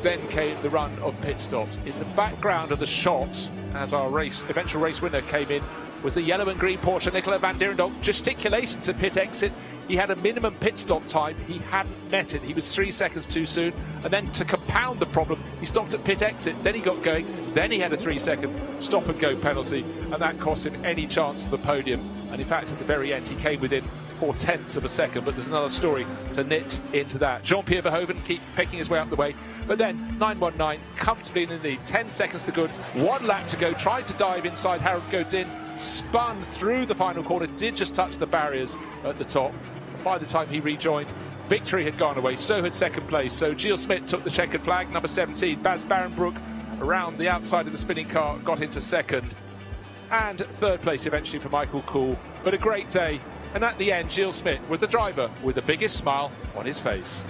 Speaker 1: Then came the run of pit stops. In the background of the shot, as our eventual race winner came in, was the yellow and green Porsche Nicola Van Dijk. Gesticulations at pit exit. He had a minimum pit stop time. He hadn't met it. He was 3 seconds too soon. And then to compound the problem, he stopped at pit exit. Then he got going. Then he had a 3-second stop and go penalty. And that cost him any chance of the podium. And in fact, at the very end, he came within 0.4 of a second. But there's another story to knit into that. Jean-Pierre Verhoeven keep picking his way up the way. But then 919 comfortably in the lead. 10 seconds to good. 1 lap to go. Tried to dive inside Harold Godin. Spun through the final corner. Did just touch the barriers at the top. By the time he rejoined, victory had gone away. So had 2nd place. So Gilles Smit took the checkered flag. Number 17, Baz Barenbroek, around the outside of the spinning car, got into 2nd. And 3rd place eventually for Michael Kuhl. But a great day. And at the end, Gilles Smit was the driver with the biggest smile on his face.